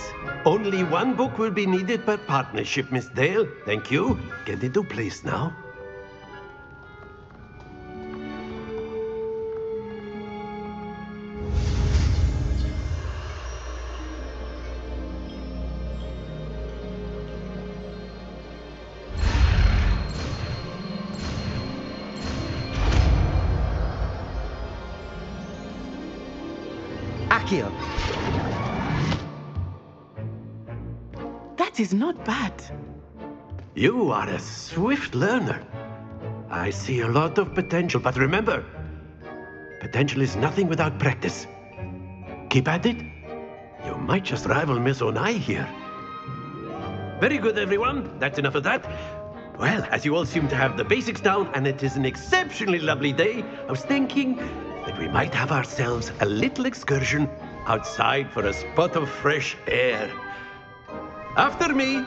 Only one book will be needed per partnership, Miss Dale. Thank you. Get into place now. Accio. That is not bad. You are a swift learner. I see a lot of potential, but remember, potential is nothing without practice. Keep at it. You might just rival Miss Onai here. Very good, everyone. That's enough of that. Well, as you all seem to have the basics down, and it is an exceptionally lovely day, I was thinking that we might have ourselves a little excursion outside for a spot of fresh air. After me.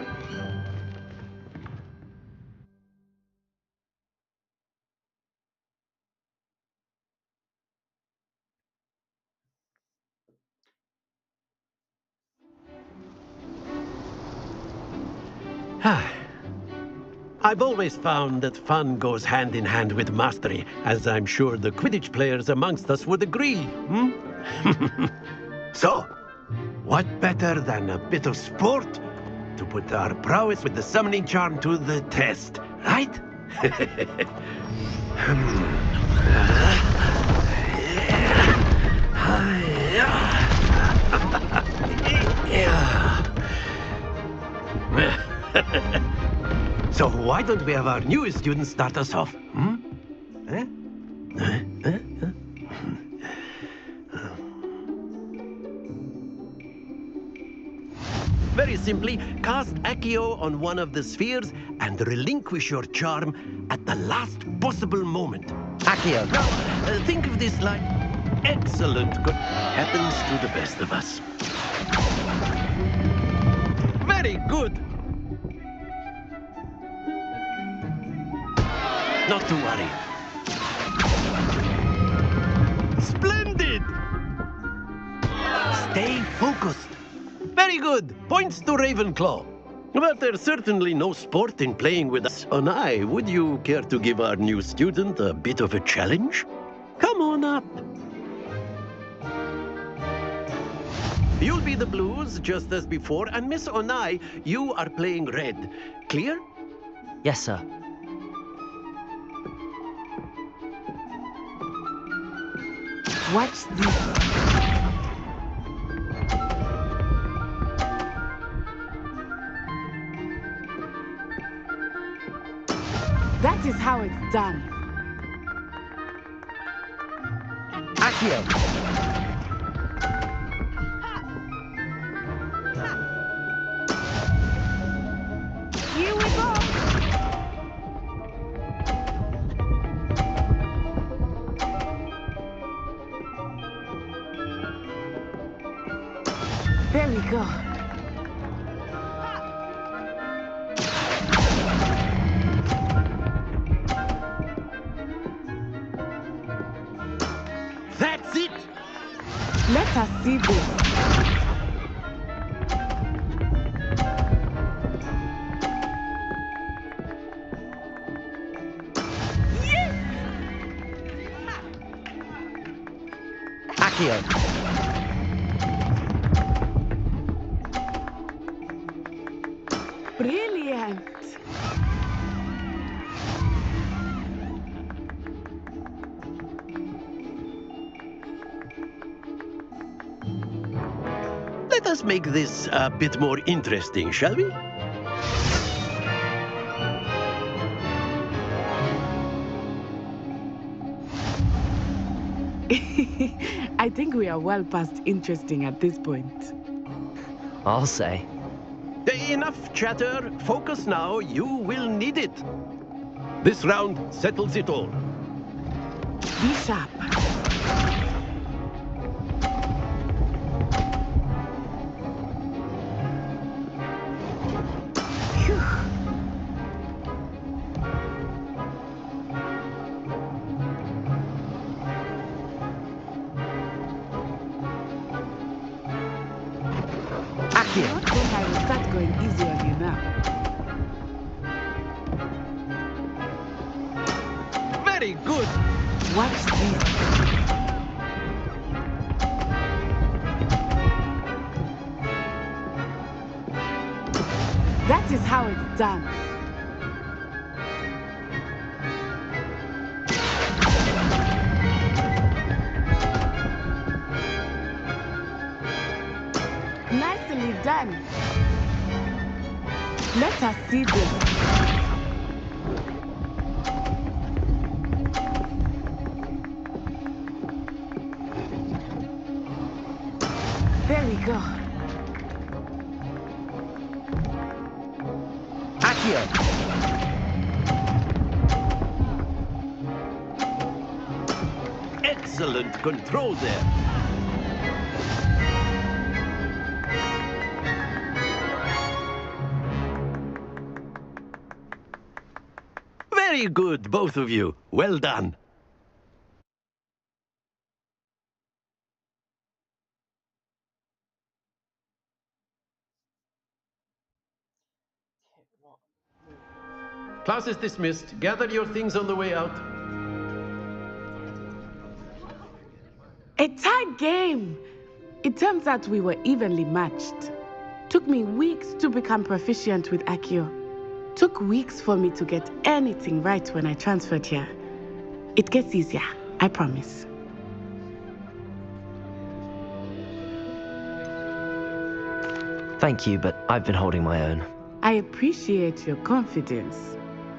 I've always found that fun goes hand in hand with mastery, as I'm sure the Quidditch players amongst us would agree. So, what better than a bit of sport to put our prowess with the summoning charm to the test, right? So why don't we have our newest student start us off? Very simply, cast Accio on one of the spheres and relinquish your charm at the last possible moment. Accio. Now, think of this like excellent good happens to the best of us. Very good. Not to worry. Splendid! Stay focused. Very good. Points to Ravenclaw. But there's certainly no sport in playing with us. Onai, would you care to give our new student a bit of a challenge? Come on up. You'll be the blues, just as before, and Miss Onai, you are playing red. Clear? Yes, sir. Watch this. That is how it's done. Accio. Here we go. Let us see this. Accio! Brilliant! Let us make this a bit more interesting, shall we? I think we are well past interesting at this point. I'll say. Enough chatter. Focus now. You will need it. This round settles it all. Be sharp. Phew. Accio! I think I will start going easy on you now. Very good. Watch this. That is how it's done. Nicely done. Let us see this. There we go. Accio! Excellent control there. Very good, both of you. Well done. Class is dismissed. Gather your things on the way out. A tight game. It turns out we were evenly matched. Took me weeks to become proficient with Accio. Took weeks for me to get anything right when I transferred here. It gets easier, I promise. Thank you, but I've been holding my own. I appreciate your confidence.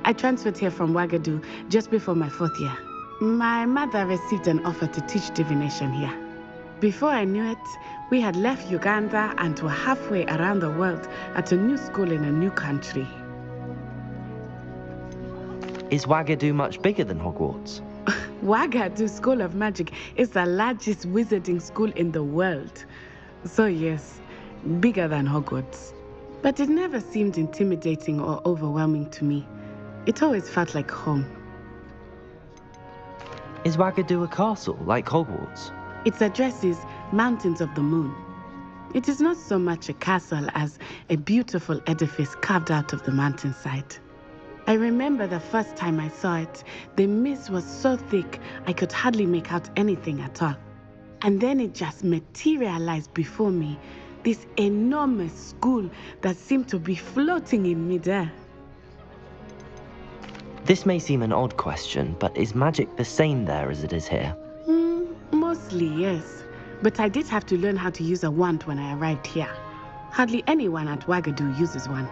I transferred here from Ouagadougou just before my 4th year. My mother received an offer to teach divination here. Before I knew it, we had left Uganda and were halfway around the world at a new school in a new country. Is Ouagadougou much bigger than Hogwarts? Ouagadougou School of Magic is the largest wizarding school in the world. So yes, bigger than Hogwarts. But it never seemed intimidating or overwhelming to me. It always felt like home. Is Ouagadougou a castle, like Hogwarts? Its address is Mountains of the Moon. It is not so much a castle as a beautiful edifice carved out of the mountainside. I remember the first time I saw it, the mist was so thick I could hardly make out anything at all. And then it just materialized before me, this enormous school that seemed to be floating in midair. This may seem an odd question, but is magic the same there as it is here? Mostly, yes. But I did have to learn how to use a wand when I arrived here. Hardly anyone at Ouagadougou uses one.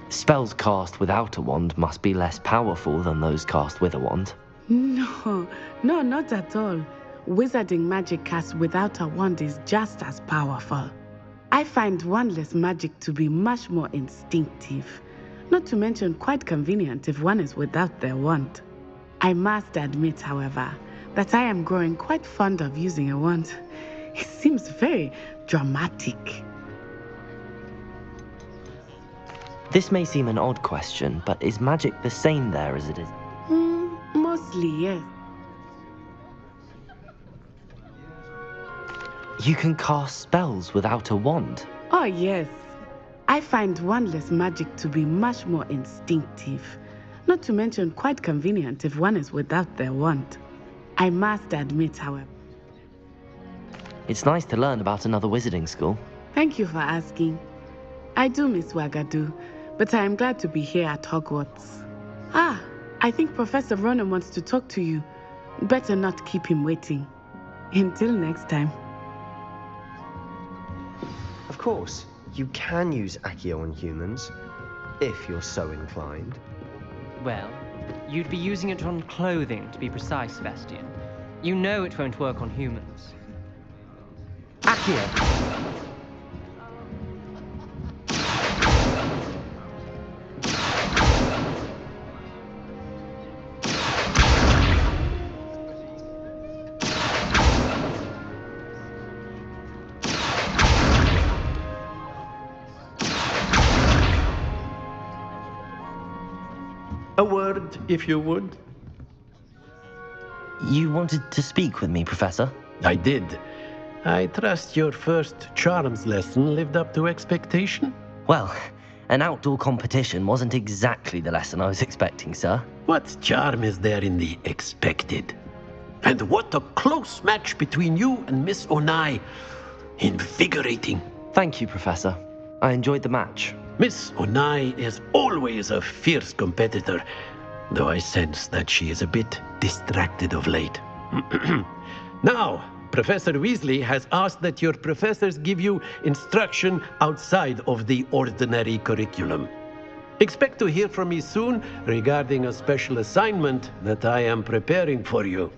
Spells cast without a wand must be less powerful than those cast with a wand. No, not at all. Wizarding magic cast without a wand is just as powerful. I find wandless magic to be much more instinctive. Not to mention quite convenient if one is without their wand. I must admit, however, that I am growing quite fond of using a wand. It seems very dramatic. This may seem an odd question, but is magic the same there as it is? Mostly, yes. You can cast spells without a wand. Oh, yes. I find wandless magic to be much more instinctive. Not to mention quite convenient if one is without their wand. I must admit, however. It's nice to learn about another wizarding school. Thank you for asking. I do miss Wagadu, but I am glad to be here at Hogwarts. Ah, I think Professor Ronan wants to talk to you. Better not keep him waiting. Until next time. Of course, you can use Accio on humans, if you're so inclined. Well, you'd be using it on clothing, to be precise, Bastian. You know it won't work on humans. Accio! A word, if you would. You wanted to speak with me, Professor? I did. I trust your first charms lesson lived up to expectation? Well, an outdoor competition wasn't exactly the lesson I was expecting, sir. What charm is there in the expected? And what a close match between you and Miss Onai. Invigorating. Thank you, Professor. I enjoyed the match. Miss Onai is always a fierce competitor, though I sense that she is a bit distracted of late. Now, Professor Weasley has asked that your professors give you instruction outside of the ordinary curriculum. Expect to hear from me soon regarding a special assignment that I am preparing for you.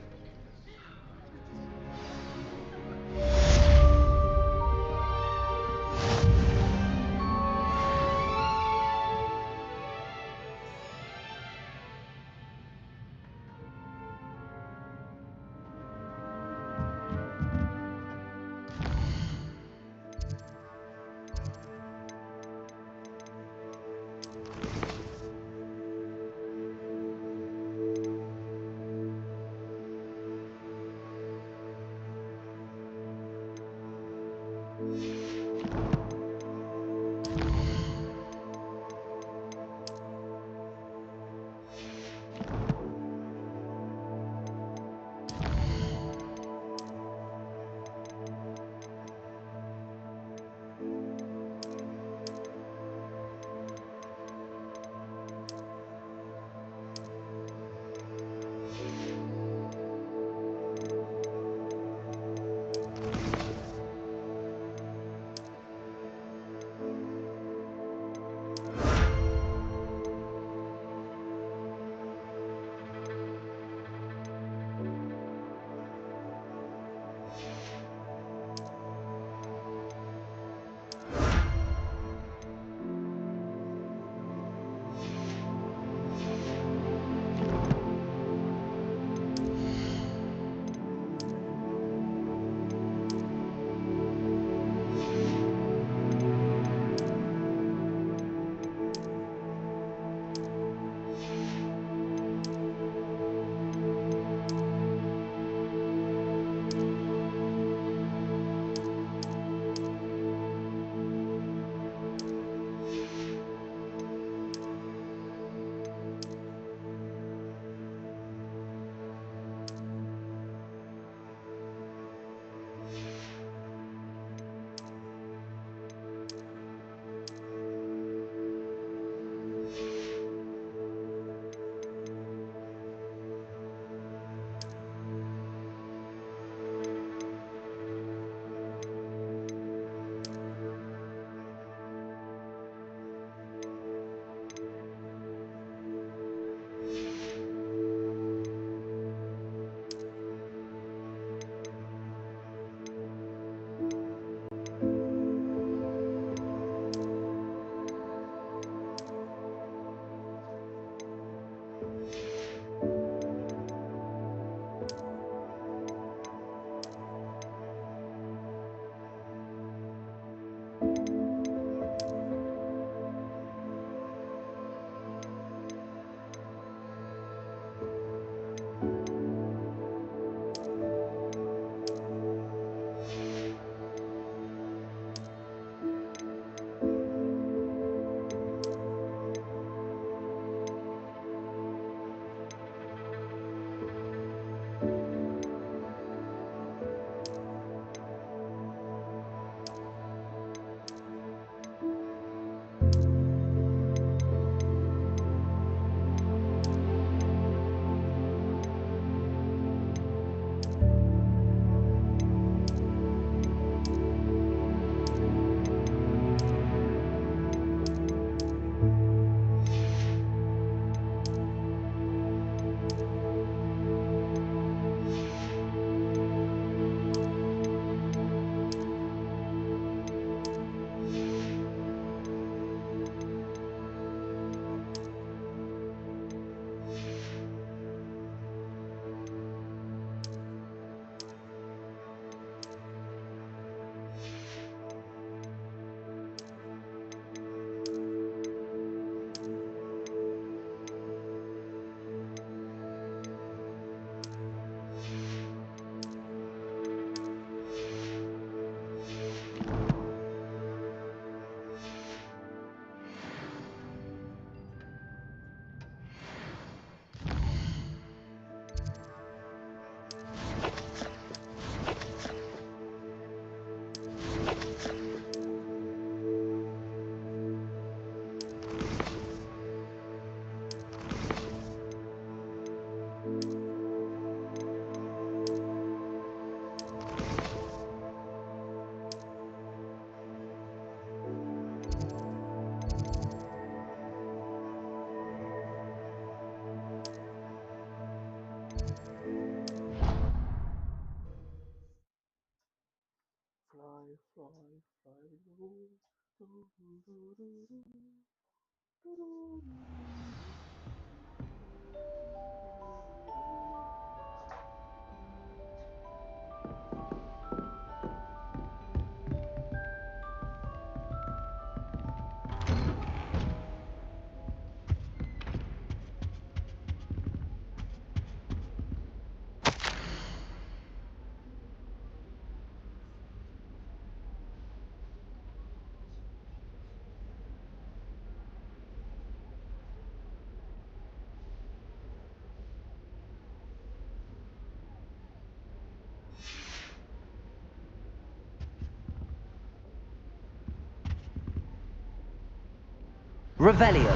Revelio.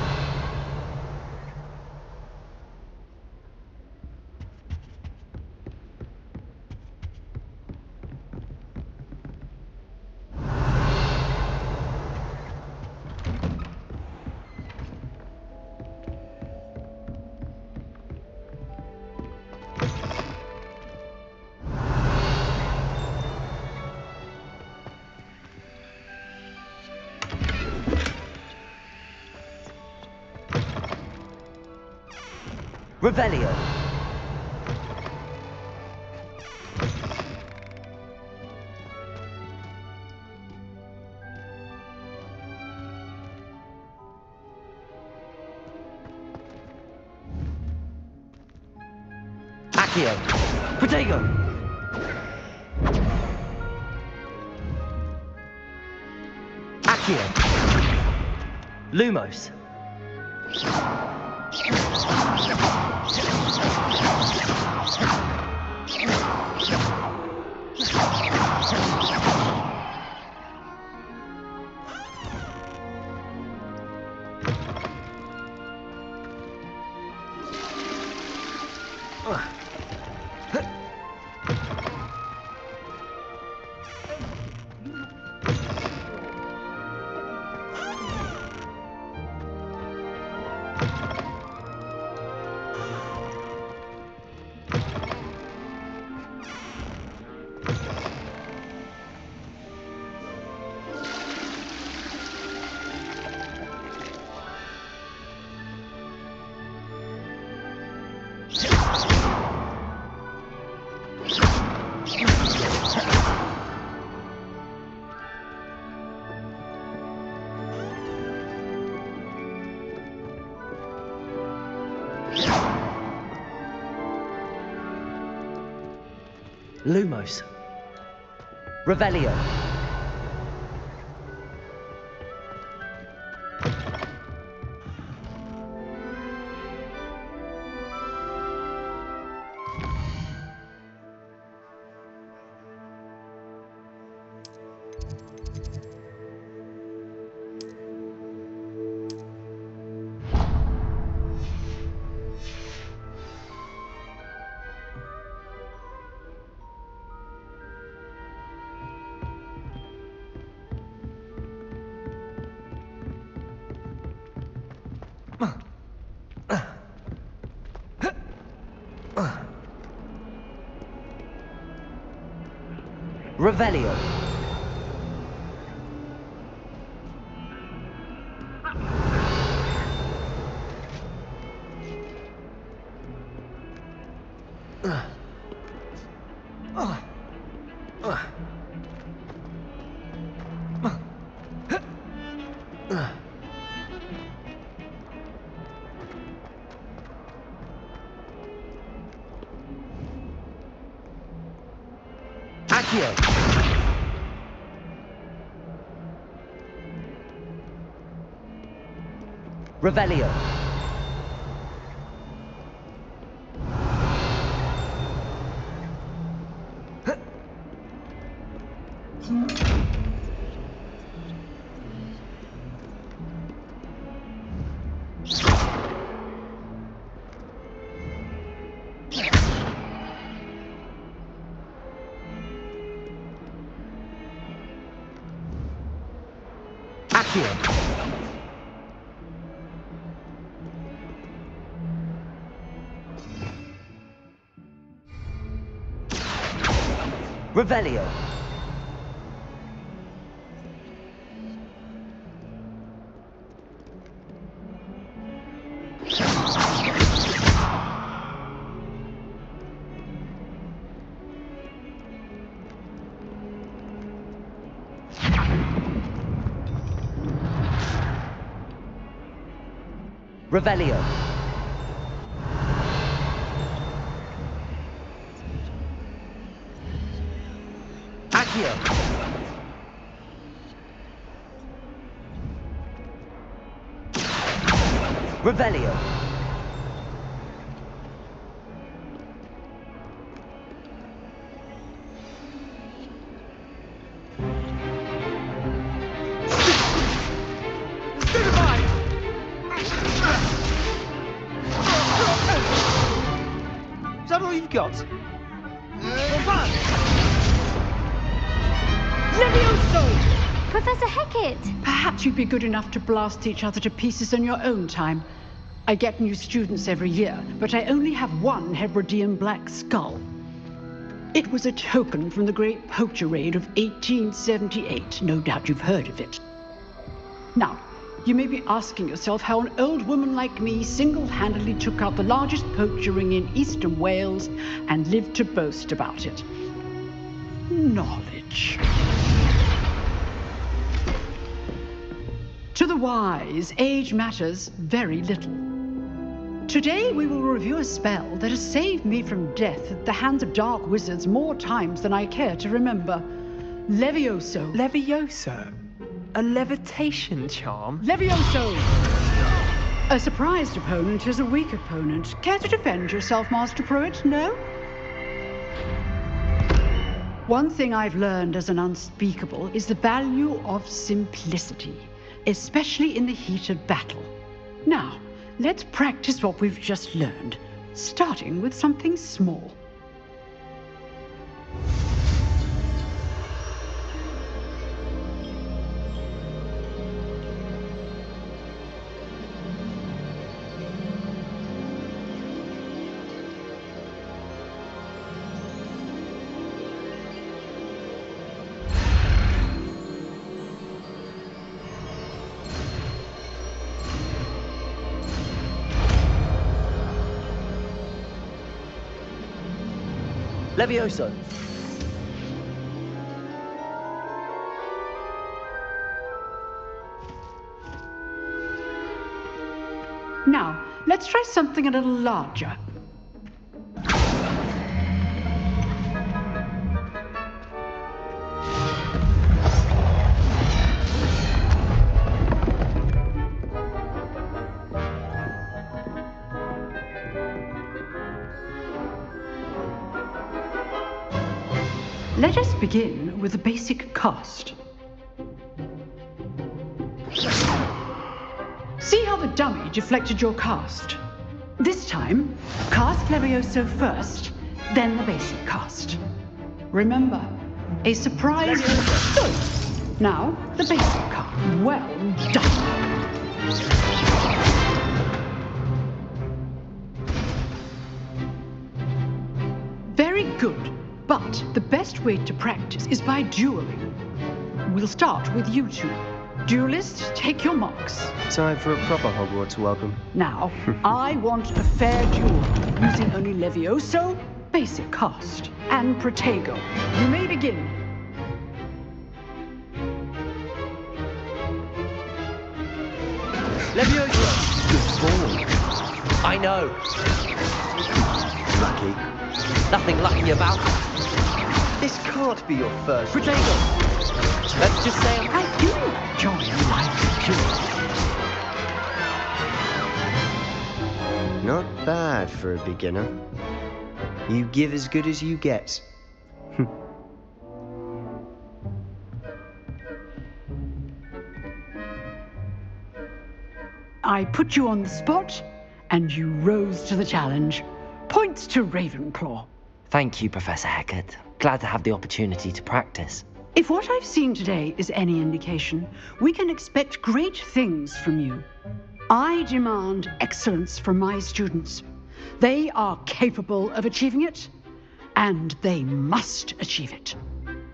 Revelio. Accio. Protego. Accio. Lumos. Lumos. Revelio. Revelio. Accio. Revelio. Accio. Revelio. Revelio. Accio. Revelio. Is that all you've got? Levioso! Professor Hecat! Perhaps you'd be good enough to blast each other to pieces in your own time. I get new students every year, but I only have one Hebridean black skull. It was a token from the Great Poacher Raid of 1878. No doubt you've heard of it. Now, you may be asking yourself how an old woman like me single-handedly took out the largest poacher ring in eastern Wales and lived to boast about it. Knowledge. To the wise, age matters very little. Today we will review a spell that has saved me from death at the hands of dark wizards more times than I care to remember. Levioso. Levioso? A levitation charm? Levioso! A surprised opponent is a weak opponent. Care to defend yourself, Master Pruitt? No? One thing I've learned as an unspeakable is the value of simplicity, especially in the heat of battle. Now, let's practice what we've just learned, starting with something small. Levioso. Now, let's try something a little larger. Let us begin with the basic cast. See how the dummy deflected your cast? This time, cast Levioso first, then the basic cast. Remember, a surprise... Good. Now, the basic cast. Well done. Very good. But the best way to practice is by dueling. We'll start with you two. Duelists, take your marks. Time for a proper Hogwarts welcome. Now, I want a fair duel, using only Levioso, basic cast, and Protego. You may begin. Levioso! Good ball. I know. Lucky. Nothing lucky about it. This can't be your first. Protego! Let's just say I do enjoy life duel. Not bad for a beginner. You give as good as you get. I put you on the spot, and you rose to the challenge. Points to Ravenclaw. Thank you, Professor Hecat. Glad to have the opportunity to practice. If what I've seen today is any indication, we can expect great things from you. I demand excellence from my students. They are capable of achieving it, and they must achieve it.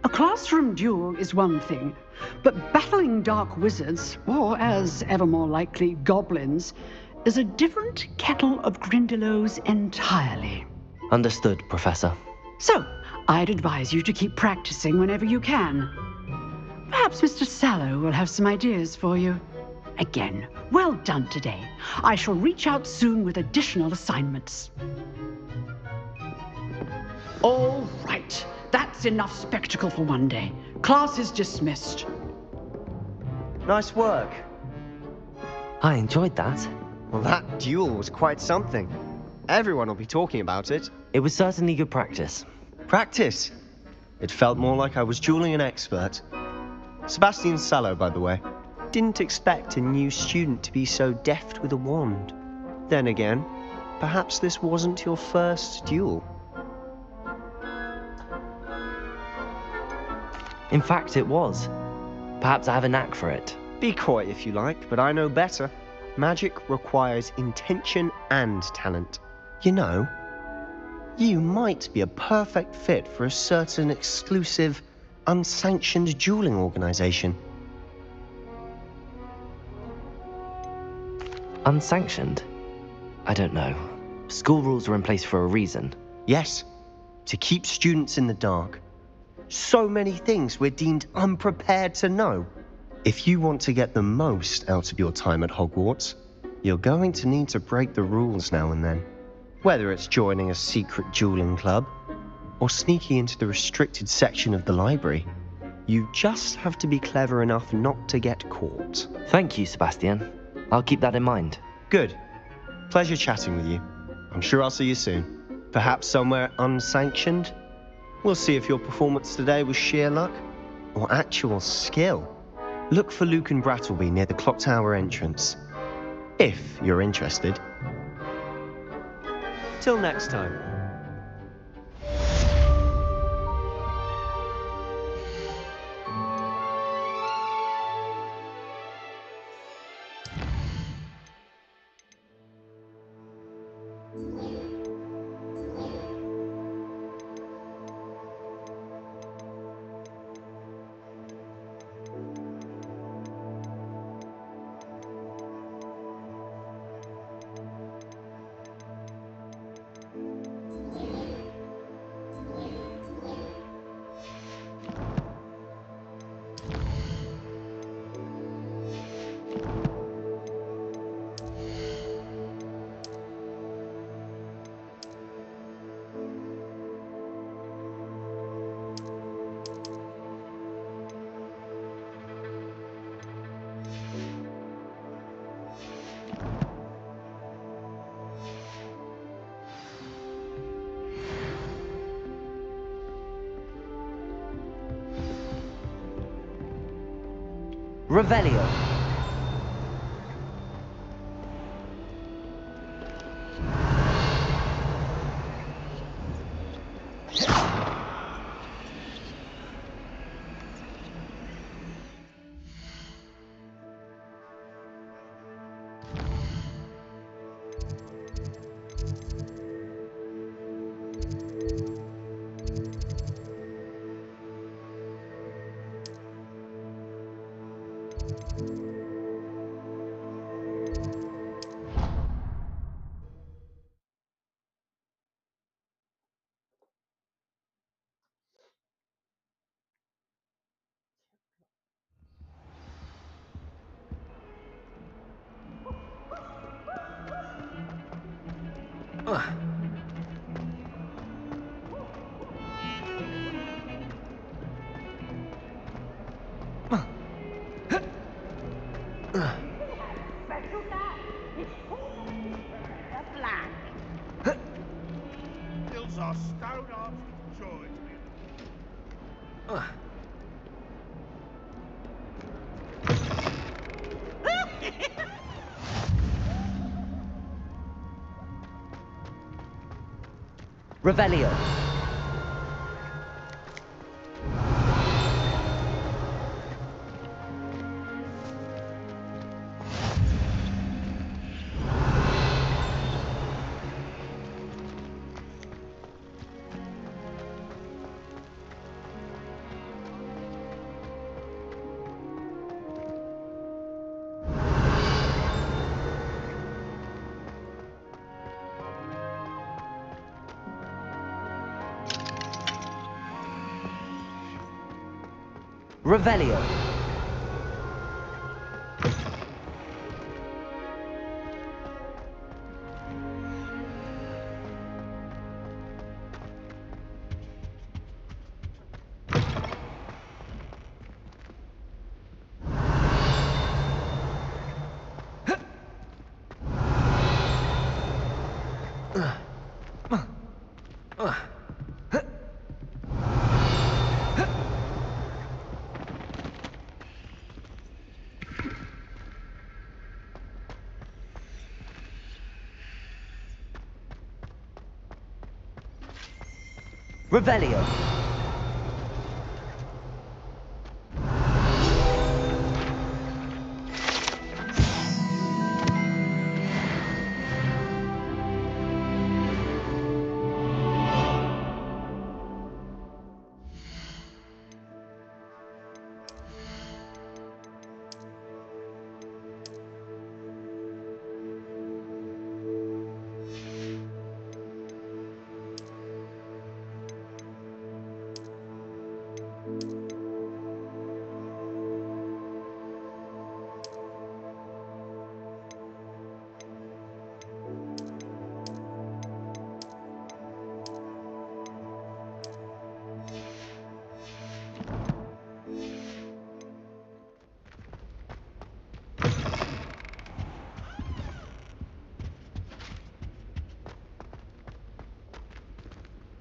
A classroom duel is one thing, but battling dark wizards, or as ever more likely, goblins, is a different kettle of Grindylows entirely. Understood, Professor. So, I'd advise you to keep practicing whenever you can. Perhaps Mr. Sallow will have some ideas for you. again. Well done today. I shall reach out soon with additional assignments. All right. That's enough spectacle for one day. Class is dismissed. Nice work. I enjoyed that. Well, that duel was quite something. Everyone will be talking about it. It was certainly good practice. Practice? It felt more like I was dueling an expert. Sebastian Sallow, by the way. Didn't expect a new student to be so deft with a wand. Then again, perhaps this wasn't your first duel. In fact, it was. Perhaps I have a knack for it. Be coy if you like, but I know better. Magic requires intention and talent. You know, you might be a perfect fit for a certain exclusive, unsanctioned dueling organization. Unsanctioned? I don't know. School rules are in place for a reason. Yes, to keep students in the dark. So many things we're deemed unprepared to know. If you want to get the most out of your time at Hogwarts, you're going to need to break the rules now and then. Whether it's joining a secret dueling club, or sneaking into the restricted section of the library, you just have to be clever enough not to get caught. Thank you, Sebastian. I'll keep that in mind. Good. Pleasure chatting with you. I'm sure I'll see you soon. Perhaps somewhere unsanctioned? We'll see if your performance today was sheer luck, or actual skill. Look for Luke and Brattleby near the clock tower entrance. If you're interested. Till next time. Revelio. Revelio. Revelio. Revelio.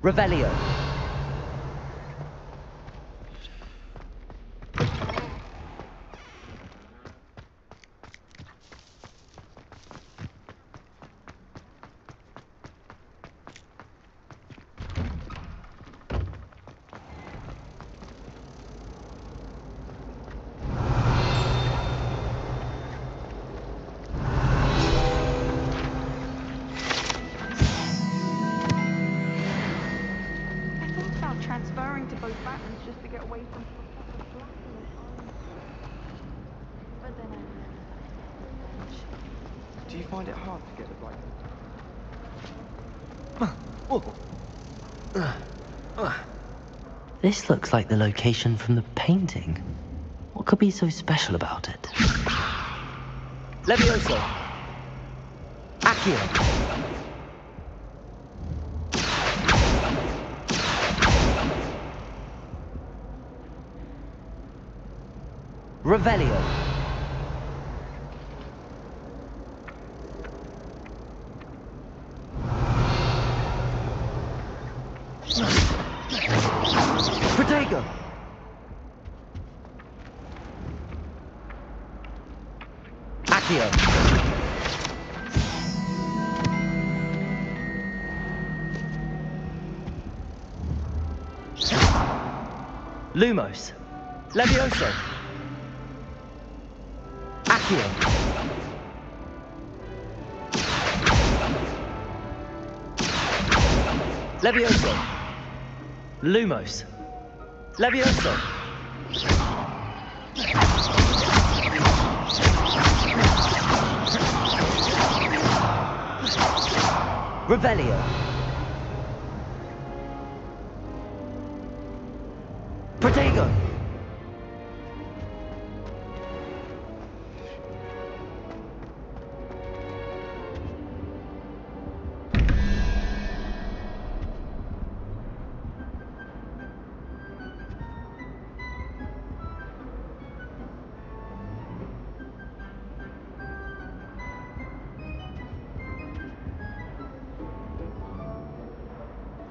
Revelio. Transferring to both patterns just to get away from but then Do you find it hard to get the right? This looks like the location from the painting. What could be so special about it? Levioso. Accio. Revelio. Protego. Accio. Lumos. Levioso. Accio. Levioso. Lumos. Levioso. Revelio. Protego.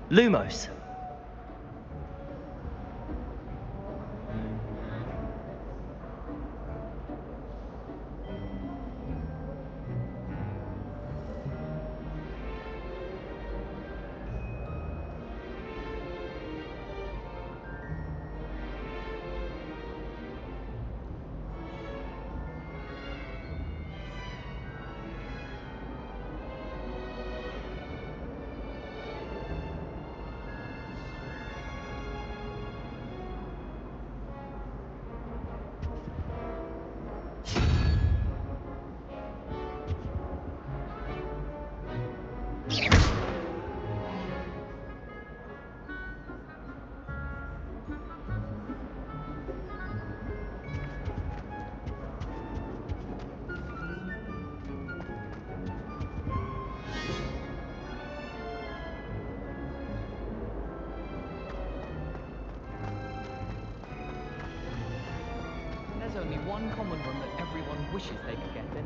Lumos. There's only one common room that everyone wishes they could get in.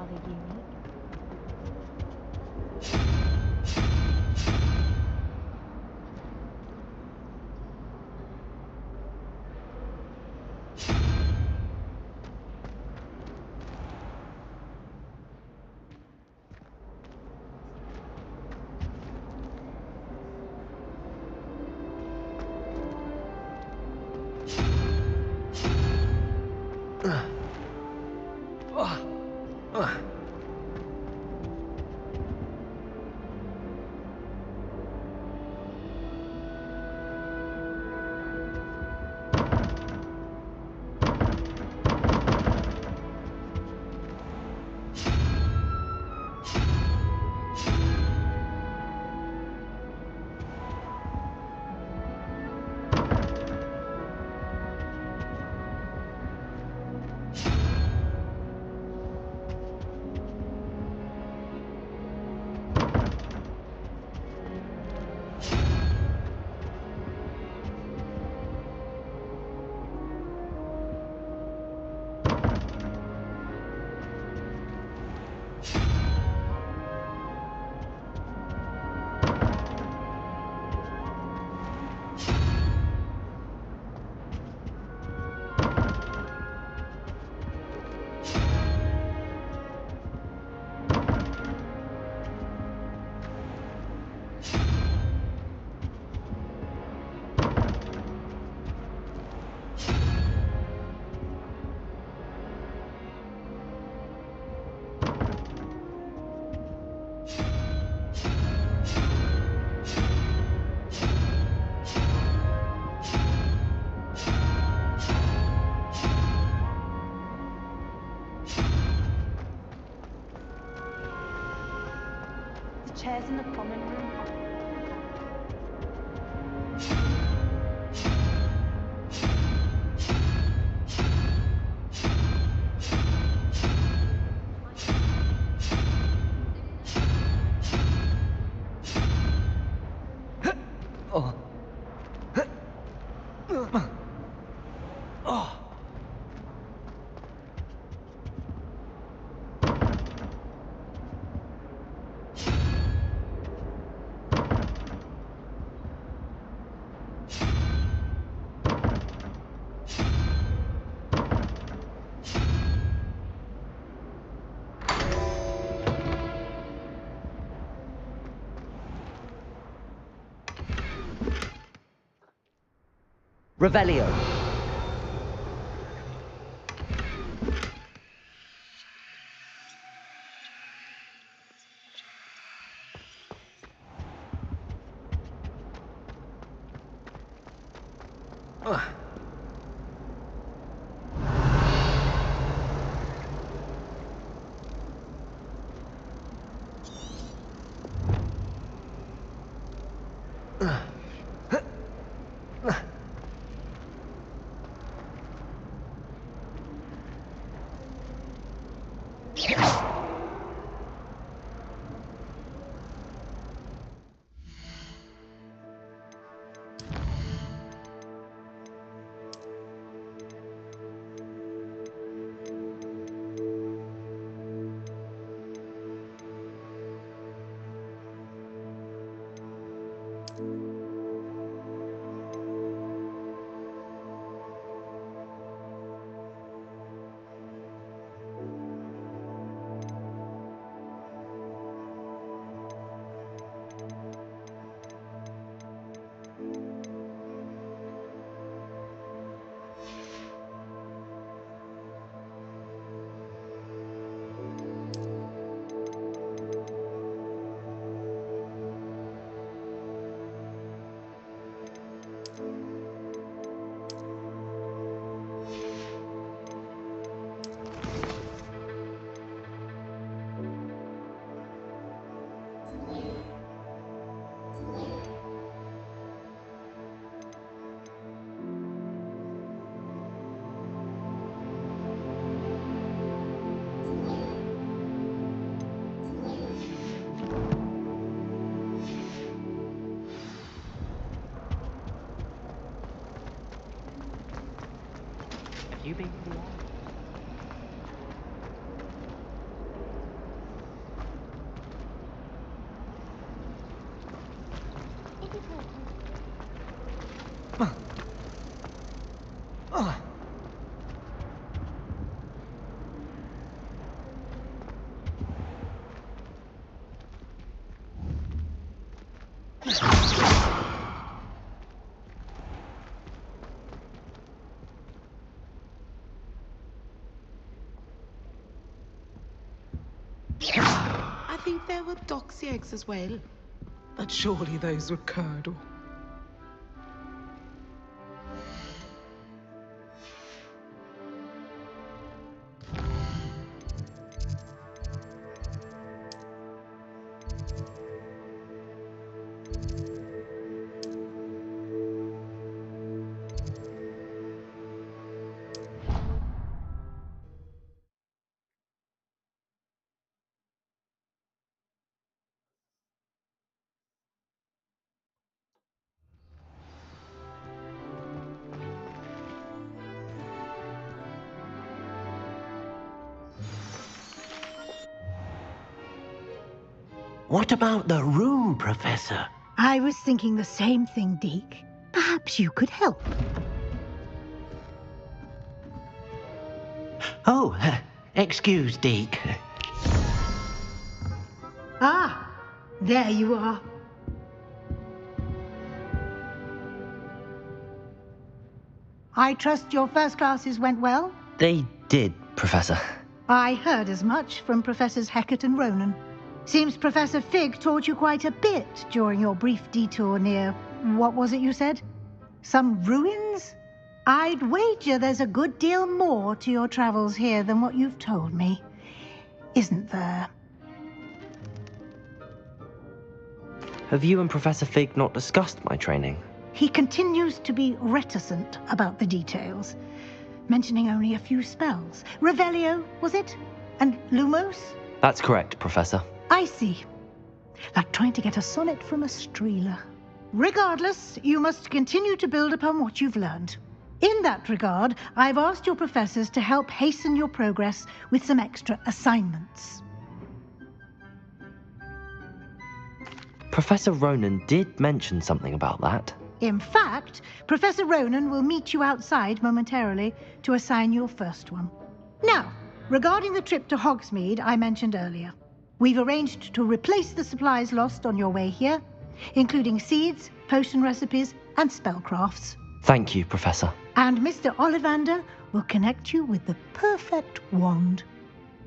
rather unique. Chairs in the common room. Oh. Oh. Revelio. You been to the I think there were doxy eggs as well. But surely those were curdle. What about the room, Professor? I was thinking the same thing, Deke. Perhaps you could help. Oh, excuse, Deke. Ah, there you are. I trust your first classes went well? They did, Professor. I heard as much from Professors Hecat and Ronan. Seems Professor Fig taught you quite a bit during your brief detour near... what was it you said? Some ruins? I'd wager there's a good deal more to your travels here than what you've told me. Isn't there? Have you and Professor Fig not discussed my training? He continues to be reticent about the details, mentioning only a few spells. Revelio, was it? And Lumos? That's correct, Professor. I see. Like trying to get a sonnet from a streeler. Regardless, you must continue to build upon what you've learned. In that regard, I've asked your professors to help hasten your progress with some extra assignments. Professor Ronan did mention something about that. In fact, Professor Ronan will meet you outside momentarily to assign your first one. Now, regarding the trip to Hogsmeade I mentioned earlier, we've arranged to replace the supplies lost on your way here, including seeds, potion recipes, and spellcrafts. Thank you, Professor. And Mr. Ollivander will connect you with the perfect wand.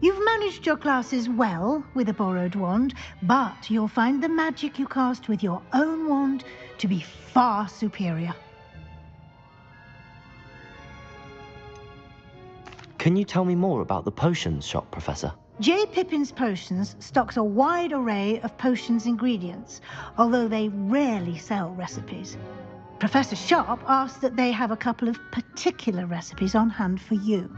You've managed your classes well with a borrowed wand, but you'll find the magic you cast with your own wand to be far superior. Can you tell me more about the potions shop, Professor? J. Pippin's Potions stocks a wide array of potions ingredients, although they rarely sell recipes. Professor Sharp asks that they have a couple of particular recipes on hand for you.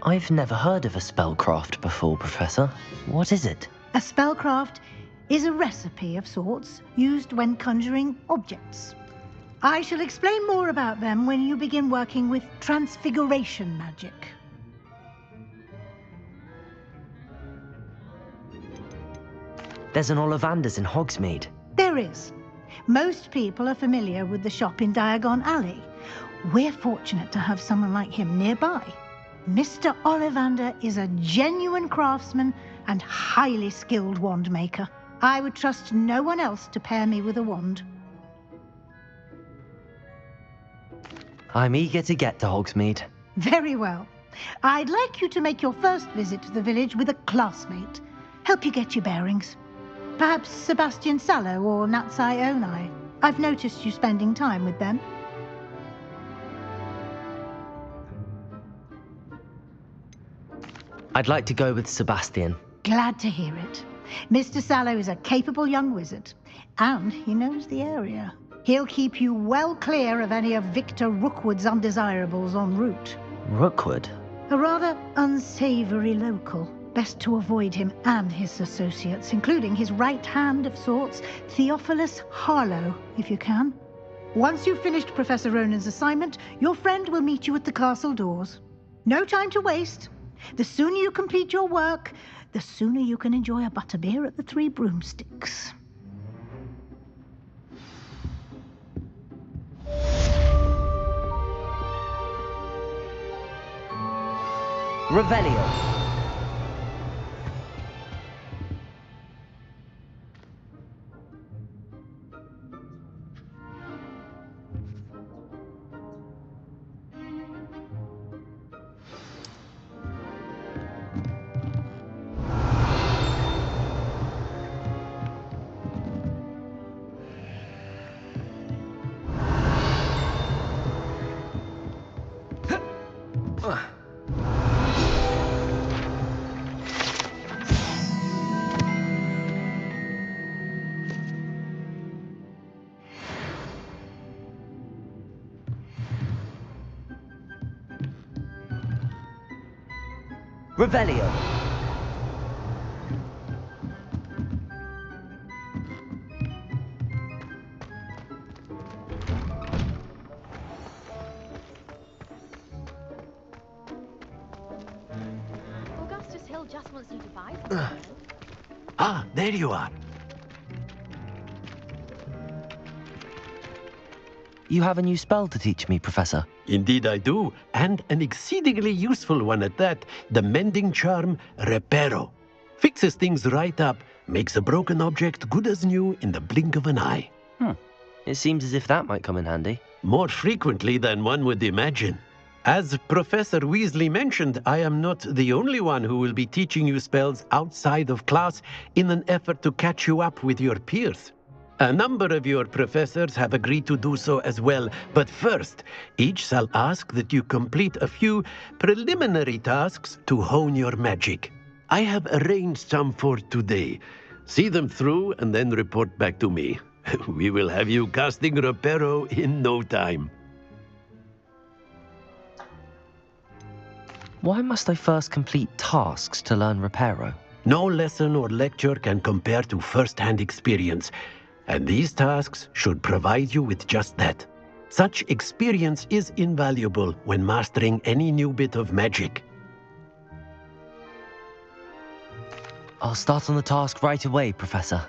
I've never heard of a spellcraft before, Professor. What is it? A spellcraft is a recipe of sorts used when conjuring objects. I shall explain more about them when you begin working with transfiguration magic. There's an Ollivander's in Hogsmeade. There is. Most people are familiar with the shop in Diagon Alley. We're fortunate to have someone like him nearby. Mr. Ollivander is a genuine craftsman and highly skilled wand maker. I would trust no one else to pair me with a wand. I'm eager to get to Hogsmeade. Very well. I'd like you to make your first visit to the village with a classmate. Help you get your bearings. Perhaps Sebastian Sallow or Natsai Onai. I've noticed you spending time with them. I'd like to go with Sebastian. Glad to hear it. Mr. Sallow is a capable young wizard, and he knows the area. He'll keep you well clear of any of Victor Rookwood's undesirables en route. Rookwood? A rather unsavory local. Best to avoid him and his associates, including his right hand of sorts, Theophilus Harlow, if you can. Once you've finished Professor Ronan's assignment, your friend will meet you at the castle doors. No time to waste. The sooner you complete your work, the sooner you can enjoy a butterbeer at the Three Broomsticks. Revelio. Revelio. Augustus Hill just wants you to buy something. Ah, there you are. You have a new spell to teach me, Professor. Indeed I do, and an exceedingly useful one at that. The mending charm, Reparo. Fixes things right up, makes a broken object good as new in the blink of an eye. It seems as if that might come in handy. More frequently than one would imagine. As Professor Weasley mentioned, I am not the only one who will be teaching you spells outside of class in an effort to catch you up with your peers. A number of your professors have agreed to do so as well, but first, each shall ask that you complete a few preliminary tasks to hone your magic. I have arranged some for today. See them through and then report back to me. We will have you casting Reparo in no time. Why must I first complete tasks to learn Reparo? No lesson or lecture can compare to first-hand experience, and these tasks should provide you with just that. Such experience is invaluable when mastering any new bit of magic. I'll start on the task right away, Professor.